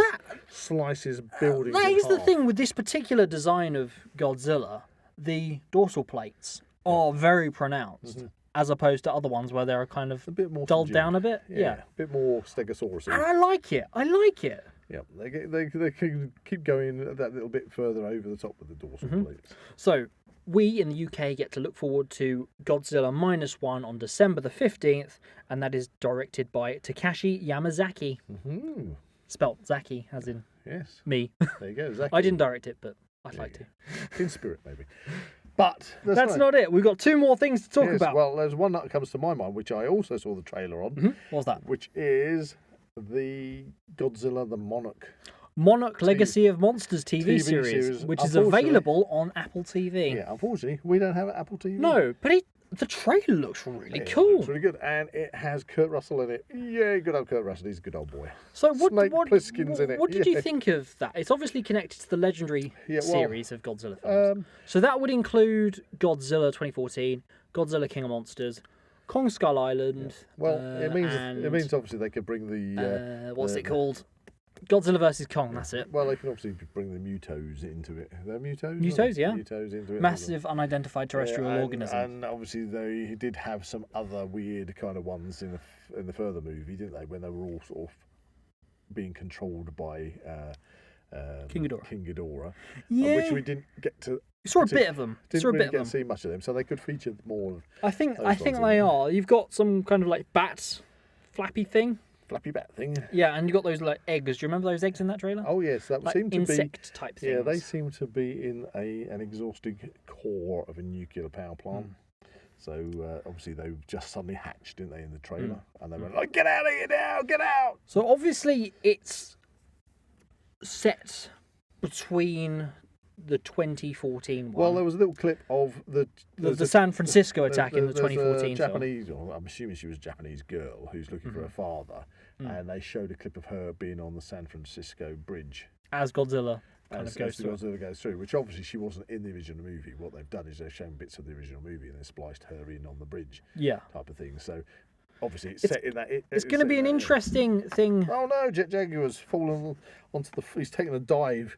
buildings. That in is the half. thing with this particular design of Godzilla. The dorsal plates are very pronounced, as opposed to other ones where they're kind of a bit more dulled subdued. down a bit. Yeah, a bit more Stegosaurus. And I like it. Yeah, they can keep going that little bit further over the top of the dorsal plates. So we in the UK get to look forward to Godzilla -1 on December the 15th, and that is directed by Takashi Yamazaki. Spelt Zaki, as in me. There you go, Zaki. I didn't direct it, but I'd like to. In spirit, maybe. But that's not it. We've got two more things to talk about. Well, there's one that comes to my mind, which I also saw the trailer on. What's that? Which is the Godzilla the Monarch Legacy of Monsters TV series, which is available on Apple TV. Yeah, unfortunately, we don't have Apple TV. No, but the trailer looks really cool. It looks really good, and it has Kurt Russell in it. Yeah, good old Kurt Russell. He's a good old boy. So what Plissken's in it. What did you think of that? It's obviously connected to the legendary series of Godzilla films. So that would include Godzilla 2014, Godzilla King of Monsters, Kong Skull Island. Well, it means obviously they could bring the what's it called? Godzilla versus Kong, that's it. Well, they can obviously bring the Mutos into it. They're Mutos? Mutos, yeah. Mutos into it. Massive unidentified terrestrial organism. And obviously they did have some other weird kind of ones in the further movie, didn't they? When they were all sort of being controlled by King Ghidorah. Yeah. Which we didn't get to. You saw a bit of them. Didn't really get to see much of them, so they could feature more. I think they are. You've got some kind of like bat flappy thing. Flappy bat thing. Yeah, and you got those like eggs. Do you remember those eggs in that trailer? Oh yes, that like seemed to be insect type things. Yeah, they seem to be in an exhausted core of a nuclear power plant. So obviously they just suddenly hatched, didn't they, in the trailer? And they went like, "Get out of here now! Get out!" So obviously it's set between the 2014 one. Well, there was a little clip of the San Francisco attack in the 2014 Japanese, or I'm assuming she was a Japanese girl who's looking for her father, and they showed a clip of her being on the San Francisco bridge as Godzilla goes through, which obviously she wasn't in the original movie. What they've done is they've shown bits of the original movie and then spliced her in on the bridge, type of thing. So obviously it's set in that. It's going to be an interesting thing. Oh no, Jet Jaguar's fallen onto he's taken a dive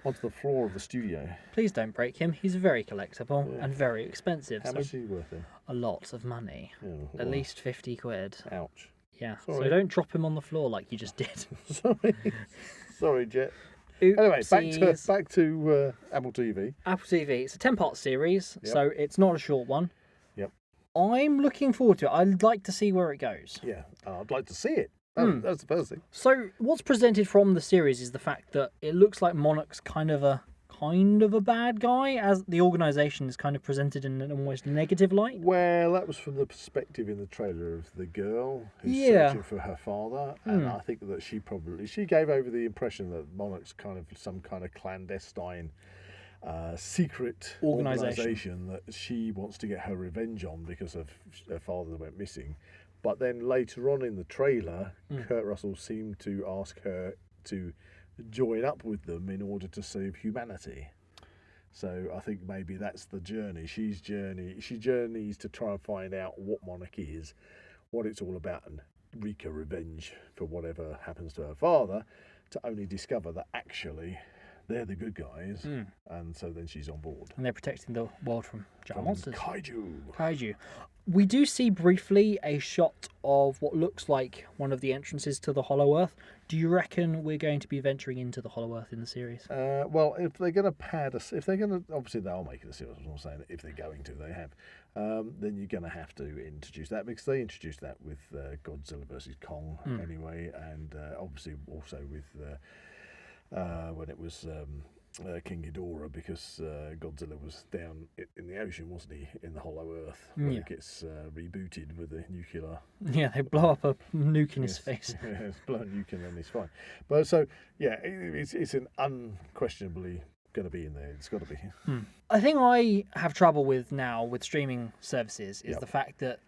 onto the floor of the studio. Please don't break him. He's very collectible and very expensive. How much is he worth then? A lot of money. Yeah, At least 50 quid. Ouch. Yeah. Sorry. So don't drop him on the floor like you just did. Sorry, Jet. Oopsies. Anyway, back to Apple TV. Apple TV. It's a 10-part series, Yep. so it's not a short one. Yep. I'm looking forward to it. I'd like to see where it goes. Yeah, I'd like to see it. That's the first thing. So what's presented from the series is the fact that it looks like Monarch's kind of a bad guy, as the organisation is kind of presented in an almost negative light. Well, that was from the perspective in the trailer of the girl who's searching for her father, and I think that she gave over the impression that Monarch's kind of some kind of clandestine secret organisation that she wants to get her revenge on because of her father went missing. But then later on in the trailer, Kurt Russell seemed to ask her to join up with them in order to save humanity. So I think maybe that's the journey. She journeys to try and find out what Monarch is, what it's all about, and wreak a revenge for whatever happens to her father, to only discover that actually they're the good guys, and so then she's on board. And they're protecting the world from giant monsters. Kaiju. We do see briefly a shot of what looks like one of the entrances to the Hollow Earth. Do you reckon we're going to be venturing into the Hollow Earth in the series? Well, if they're going to obviously they'll make it a series. I'm saying if they're going to, they have. Then you're going to have to introduce that, because they introduced that with Godzilla versus Kong anyway, and obviously also with when it was King Ghidorah, because Godzilla was down in the ocean, wasn't he, in the Hollow Earth, when it gets rebooted with the nuclear. Yeah, they blow up a nuke in his face. Yeah, blow a nuke and then he's fine. But so yeah, it's an unquestionably going to be in there. It's got to be. I think I have trouble with now with streaming services is the fact that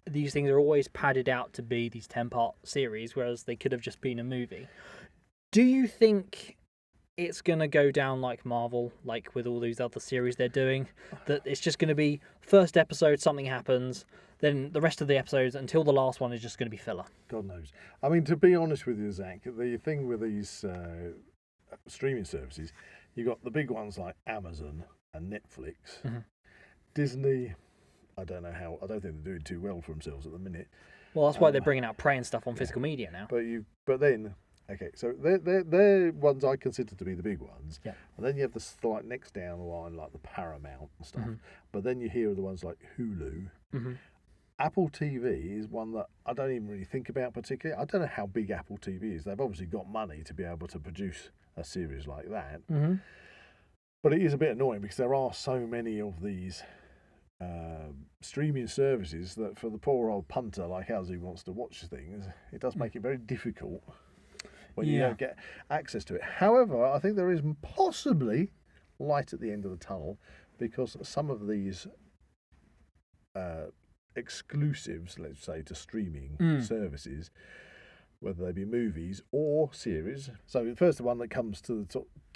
these things are always padded out to be these 10-part series, whereas they could have just been a movie. Do you think it's going to go down like Marvel, like with all these other series they're doing, that it's just going to be first episode, something happens, then the rest of the episodes until the last one is just going to be filler? God knows. I mean, to be honest with you, Zach, the thing with these streaming services, you got the big ones like Amazon and Netflix. Disney, I don't think they're doing too well for themselves at the minute. Well, that's why they're bringing out Prey and stuff on physical media now. But then, okay, so they're ones I consider to be the big ones. Yeah. And then you have the like next down the line, like the Paramount and stuff. But then you hear of the ones like Hulu. Apple TV is one that I don't even really think about particularly. I don't know how big Apple TV is. They've obviously got money to be able to produce a series like that. But it is a bit annoying because there are so many of these streaming services that for the poor old punter like us who wants to watch things, it does make it very difficult when you don't get access to it. However, I think there is possibly light at the end of the tunnel, because some of these exclusives, let's say, to streaming services, whether they be movies or series. So the first one that comes to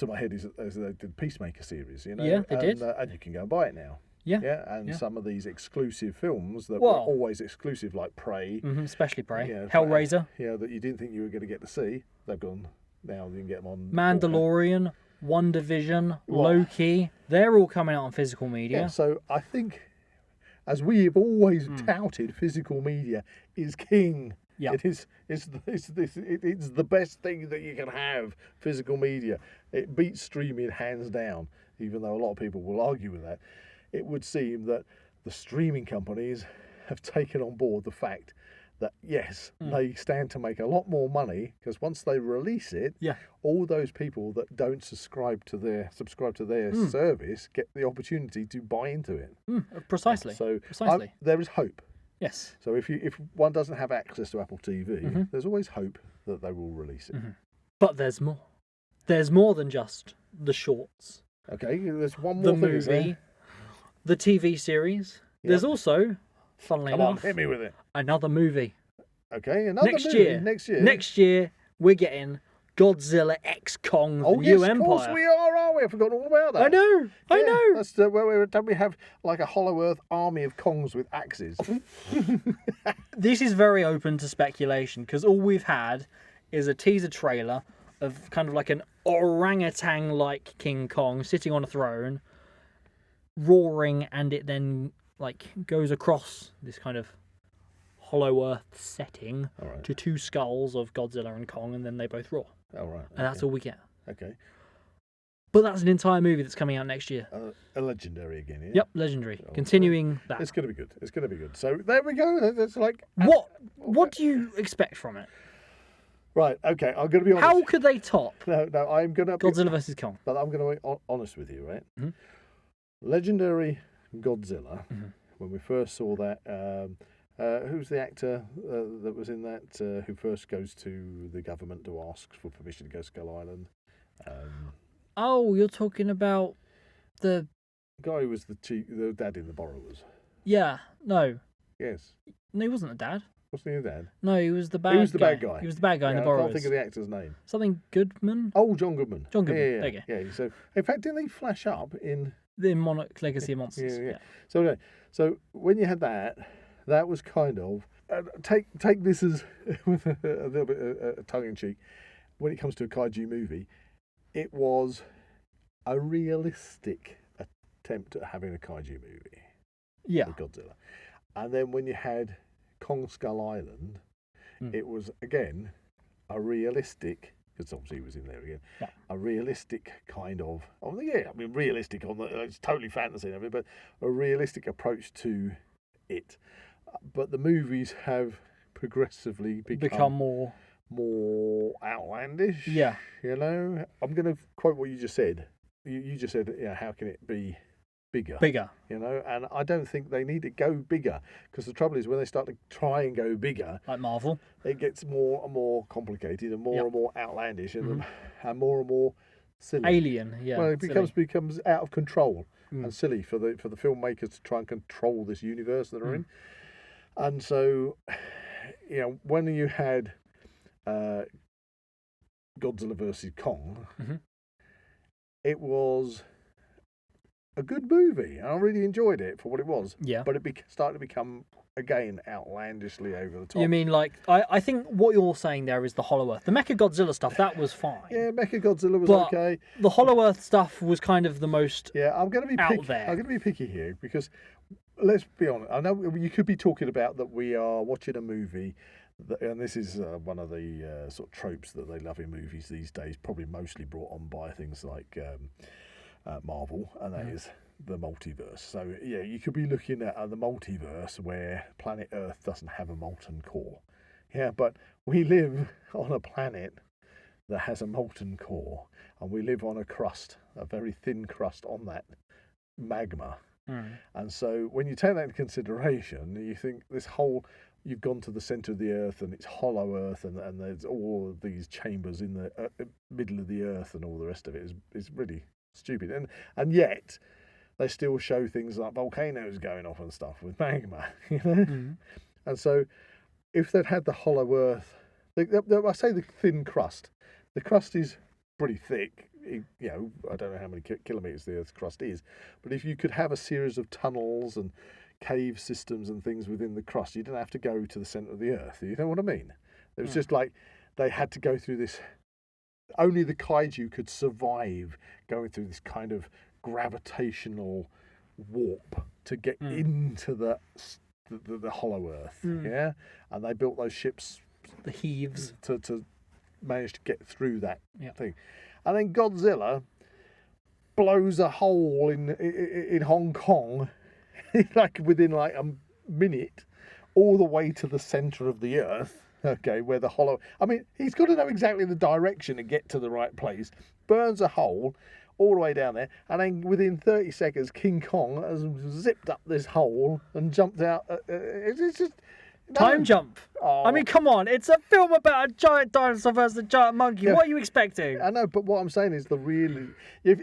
my head is the Peacemaker series, you know. Yeah, they did. And you can go and buy it now. Yeah. And some of these exclusive films that were always exclusive, like Prey. Especially Prey. Hellraiser. That you didn't think you were going to get to see. They've gone, now. You can get them on 4K. Mandalorian, WandaVision, Loki, they're all coming out on physical media. Yeah, so I think, as we have always touted, physical media is king. Yeah. It's the best thing that you can have, physical media. It beats streaming hands down, even though a lot of people will argue with that. It would seem that the streaming companies have taken on board the fact that, yes, they stand to make a lot more money, because once they release it, all those people that don't subscribe to their service get the opportunity to buy into it. Precisely. So Precisely. there is hope. Yes. So if one doesn't have access to Apple TV, there's always hope that they will release it. But there's more. There's more than just the shorts. Okay, there's one more The thing. movie, the TV series. There's also, funnily Come on, enough, hit me with it. another movie. Okay, another Next movie. year. Next year. Next year, we're getting Godzilla X Kong, the Oh, New yes, Empire. of course we are, aren't we? I forgot all about that. I know. I know. That's where don't we have like a Hollow Earth army of Kongs with axes? This is very open to speculation, because all we've had is a teaser trailer of kind of like an orangutan-like King Kong sitting on a throne, roaring, and it then like goes across this kind of Hollow Earth setting to two skulls of Godzilla and Kong, and then they both roar. Oh, right. And that's all we get. Okay. But that's an entire movie that's coming out next year. A legendary again, yeah? Yep, legendary. Continuing that. It's going to be good. It's going to be good. So there we go. That's like... What do you expect from it? Right, okay, I'm going to be honest. How could they top No, I'm going to... Godzilla vs. Kong? But I'm going to be honest with you, right? Legendary Godzilla, when we first saw that... who's the actor that was in that who first goes to the government to ask for permission to go to Skull Island? Oh, you're talking about the Guy who was the dad in The Borrowers. Yeah, no. Yes. No, he wasn't the dad. Wasn't he the dad? No, he was the bad guy. He was the bad guy. He was the bad guy in The I Borrowers. can't think of the actor's name. Something Goodman? Oh, John Goodman. John Goodman, Yeah. there you go. Yeah, so, in fact, didn't he flash up in... The Monarch Legacy of Monsters. Yeah. So when you had that was kind of... take this as with a little bit of tongue-in-cheek. When it comes to a kaiju movie, it was a realistic attempt at having a kaiju movie. Yeah. With Godzilla. And then when you had Kong Skull Island, it was, again, a realistic... Because obviously he was in there again. Yeah. A realistic kind of... realistic on the... It's totally fantasy and everything, but a realistic approach to it. But the movies have progressively become more outlandish. Yeah. You know? I'm going to quote what you just said. You just said, how can it be bigger? Bigger. You know? And I don't think they need to go bigger. Because the trouble is, when they start to try and go bigger... Like Marvel. It gets more and more complicated and more and more outlandish and more silly. Alien, yeah. Well, it becomes out of control and silly for the filmmakers to try and control this universe that they're in. And so, when you had Godzilla versus Kong, it was a good movie. I really enjoyed it for what it was. Yeah. But it started to become, again, outlandishly over the top. You mean like... I think what you're saying there is the Hollow Earth. The Mechagodzilla stuff, that was fine. Yeah, Mechagodzilla was but okay. The Hollow Earth stuff was kind of the most I'm going to be out there. I'm going to be picky here because, let's be honest, I know you could be talking about that we are watching a movie, and this is one of the sort of tropes that they love in movies these days, probably mostly brought on by things like Marvel, and that is the multiverse. So, you could be looking at the multiverse where planet Earth doesn't have a molten core. Yeah, but we live on a planet that has a molten core, and we live on a crust, a very thin crust on that magma. And so when you take that into consideration, you think you've gone to the centre of the Earth and it's hollow Earth and there's all of these chambers in the middle of the Earth and all the rest of it is really stupid. And yet they still show things like volcanoes going off and stuff with magma, you know? And so if they'd had the hollow Earth, I say the thin crust, the crust is pretty thick. I don't know how many kilometres the Earth's crust is, but if you could have a series of tunnels and cave systems and things within the crust, you didn't have to go to the centre of the Earth. You know what I mean? It was just like they had to go through this only the kaiju could survive going through this kind of gravitational warp to get into the Hollow Earth. Yeah, and they built those ships, the heaves, to manage to get through that thing. And then Godzilla blows a hole in Hong Kong, like within like a minute, all the way to the centre of the Earth. Okay, where the hollow. I mean, he's got to know exactly the direction to get to the right place. Burns a hole all the way down there, and then within 30 seconds, King Kong has zipped up this hole and jumped out. It's just time jump. Oh. I mean, come on! It's a film about a giant dinosaur versus a giant monkey. What are you expecting? I know, but what I'm saying is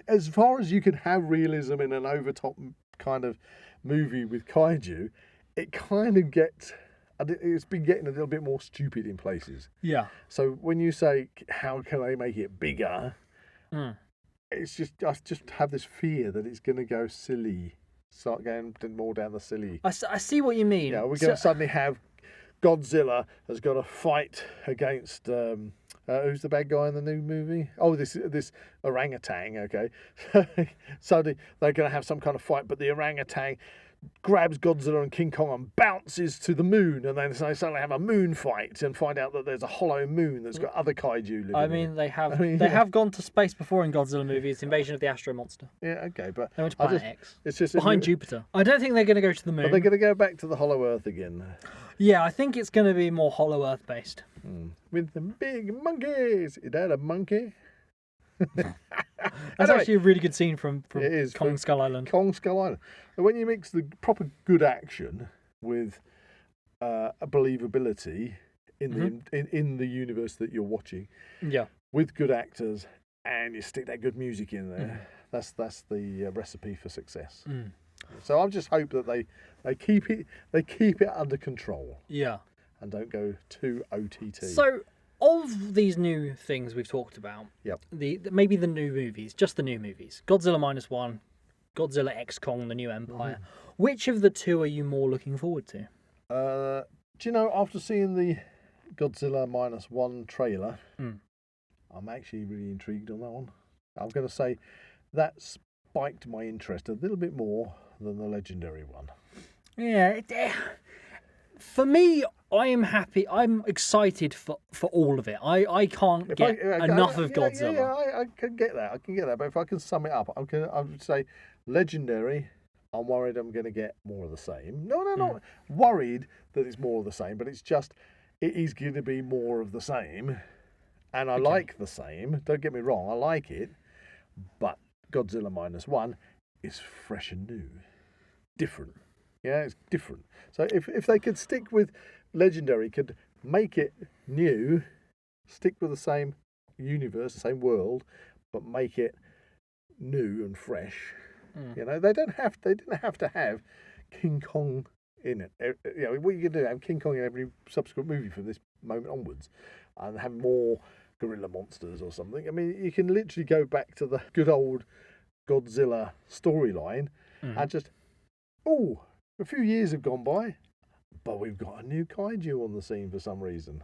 as far as you can have realism in an overtop kind of movie with kaiju, it kind of gets. It's been getting a little bit more stupid in places. Yeah. So when you say, how can they make it bigger? It's just, I just have this fear that it's going to go silly. Start going more down the silly. I see what you mean. Yeah, we're going to suddenly have Godzilla has got to fight against, who's the bad guy in the new movie? Oh, this orangutan, okay. Suddenly they're going to have some kind of fight, but the orangutan grabs Godzilla and King Kong and bounces to the moon, and then they suddenly have a moon fight and find out that there's a hollow moon that's got other kaiju living. I mean, they have gone to space before in Godzilla movies. Invasion of the Astro Monster. Yeah, okay, but they went to Planet X. It's just behind Jupiter. I don't think they're going to go to the moon. Are they going to go back to the Hollow Earth again? Yeah, I think it's going to be more Hollow Earth based. With the big monkeys. Is that a monkey? That's actually a really good scene from Kong Skull Island. Kong Skull Island. And when you mix the proper good action with a believability in the universe that you're watching, with good actors, and you stick that good music in there, that's the recipe for success. So I just hope that they keep it under control. Yeah, and don't go too OTT. So, of these new things we've talked about, maybe the new movies, just the new movies, Godzilla Minus One, Godzilla X Kong, The New Empire, which of the two are you more looking forward to? Do you know, after seeing the Godzilla Minus One trailer, I'm actually really intrigued on that one. I'm going to say that spiked my interest a little bit more than the legendary one. Yeah, for me, I am happy. I'm excited for all of it. I can't get enough of Godzilla. Yeah, I can get that. But if I can sum it up, I would say legendary. I'm worried I'm going to get more of the same. No, not worried that it's more of the same, but it is going to be more of the same. And I like the same. Don't get me wrong, I like it. But Godzilla Minus One is fresh and new. Different. Yeah, it's different. So if they could stick with legendary, could make it new, stick with the same universe, the same world, but make it new and fresh. You know, they didn't have to have King Kong in it. You know, what you can do, have King Kong in every subsequent movie from this moment onwards, and have more gorilla monsters or something. I mean, you can literally go back to the good old Godzilla storyline and just, a few years have gone by, but we've got a new kaiju on the scene for some reason.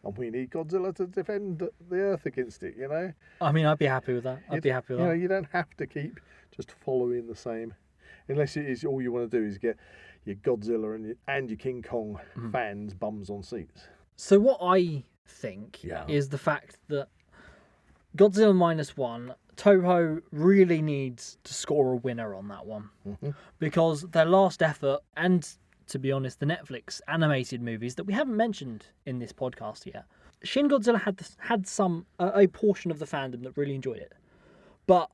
And we need Godzilla to defend the Earth against it, you know? I mean, I'd be happy with that. I'd be happy with that. You know, you don't have to keep just following the same, unless it is all you want to do is get your Godzilla and your King Kong fans bums on seats. So what I think is the fact that Godzilla Minus One, Toho really needs to score a winner on that one. Because their last effort, and to be honest, the Netflix animated movies that we haven't mentioned in this podcast yet, Shin Godzilla had a portion of the fandom that really enjoyed it. But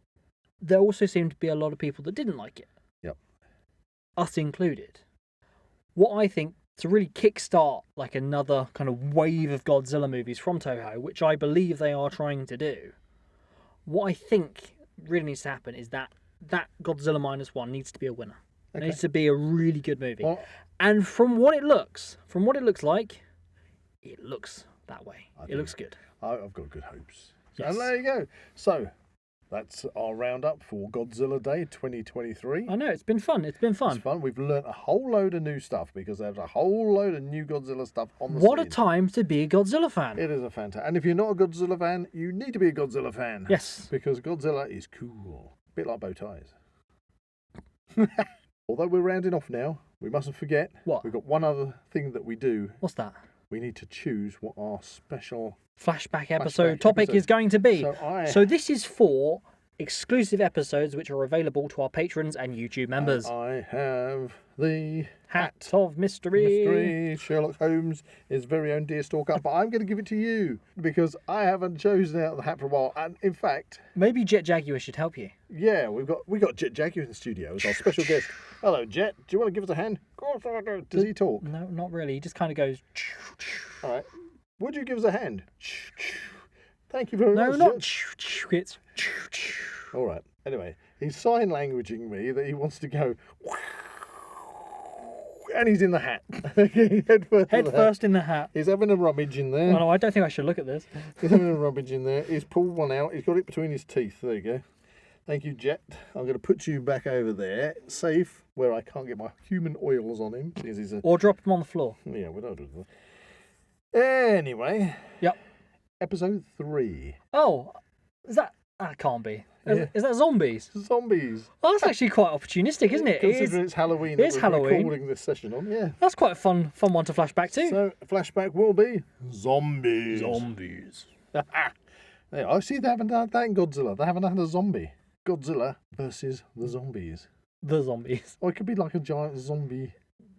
there also seemed to be a lot of people that didn't like it. Yep. Us included. What I think to really kickstart like another kind of wave of Godzilla movies from Toho, which I believe they are trying to do, what I think really needs to happen is that Godzilla Minus One needs to be a winner. It needs to be a really good movie. Well, and from what it looks like, it looks that way. It looks good. I've got good hopes. Yes. And there you go. So, That's our roundup for Godzilla Day 2023. I know, it's been fun. It's It's fun. We've learnt a whole load of new stuff because there's a whole load of new Godzilla stuff on the What scene. a time to be a Godzilla fan. It is a fantastic. And if you're not a Godzilla fan, you need to be a Godzilla fan. Yes. Because Godzilla is cool. A bit like bow ties. Although we're rounding off now, we mustn't forget. What? We've got one other thing that we do. What's that? We need to choose what our special Flashback episode topic is going to be. So this is for exclusive episodes which are available to our patrons and YouTube members. I have the Hat of Mystery. Sherlock Holmes, his very own Deerstalker, but I'm going to give it to you because I haven't chosen out the hat for a while. And in fact, Maybe Jet Jaguar should help you. yeah, we got Jet Jaguar in the studio as our special guest. Hello, Jet. Do you want to give us a hand? Of course I do. Does he talk? No, not really. He just kind of goes. All right. Would you give us a hand? Thank you very No, much. not. Jet. It's. All right. Anyway, he's sign languaging me that he wants to go. And he's in the hat. Head first in the hat. He's having a rummage in there. Oh, no, I don't think I should look at this. He's having a rummage in there. He's pulled one out. He's got it between his teeth. There you go. Thank you, Jet. I'm going to put you back over there, safe, where I can't get my human oils on him. Because he's a... Or drop him on the floor. Yeah, we don't do that. Anyway. Yep. Episode 3. Oh, is that? That can't be. Yeah. Is that zombies? Zombies. Oh, that's actually quite opportunistic, isn't it? Considering it's Halloween. It is that we're Halloween. recording this session on, yeah. That's quite a fun one to flashback to. So, flashback will be zombies. Zombies. Yeah, I see they haven't done that in Godzilla. They haven't had a zombie. Godzilla versus the zombies. The zombies. Or it could be like a giant zombie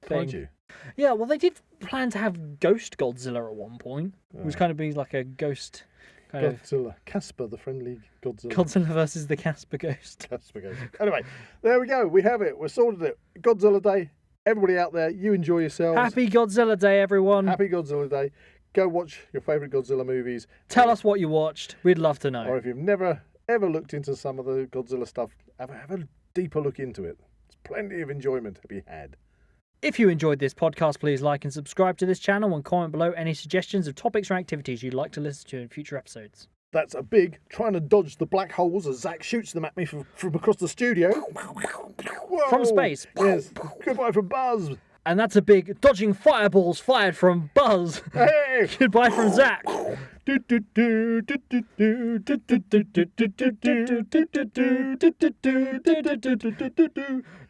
Thing. kaiju. Yeah, well, they did plan to have Ghost Godzilla at one point. It was kind of be like a ghost kind of Godzilla. Casper, the friendly Godzilla. Godzilla versus the Casper Ghost. Casper goes. Anyway, there we go. We have it. We've sorted it. Godzilla Day. Everybody out there, you enjoy yourselves. Happy Godzilla Day, everyone. Happy Godzilla Day. Go watch your favourite Godzilla movies. Tell us what you watched. We'd love to know. Or if you've never, ever looked into some of the Godzilla stuff, have a deeper look into it. There's plenty of enjoyment to be had. If you enjoyed this podcast, please like and subscribe to this channel and comment below any suggestions of topics or activities you'd like to listen to in future episodes. That's a big trying to dodge the black holes as Zak shoots them at me from across the studio. Whoa. From space. Yes. Goodbye from Buzz. And that's a big dodging fireballs fired from Buzz. Hey. Goodbye from Zak.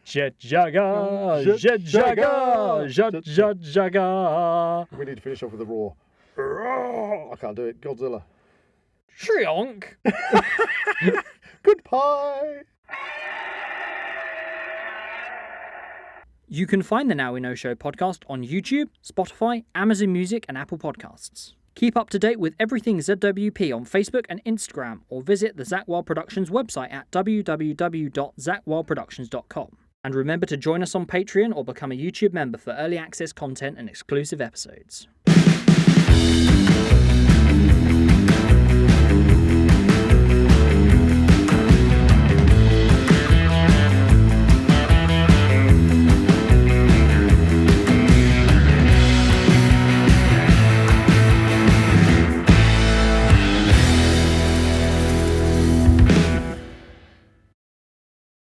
Jet Jaguar, Jet Jaguar, Jet Jaguar. We need to finish off with a roar. Roar. I can't do it. Godzilla. Shionk. Goodbye. You can find the Now We Know Show podcast on YouTube, Spotify, Amazon Music, and Apple Podcasts. Keep up to date with everything ZWP on Facebook and Instagram, or visit the Zak Wylde Productions website at www.zakwyldeproductions.com. And remember to join us on Patreon or become a YouTube member for early access content and exclusive episodes.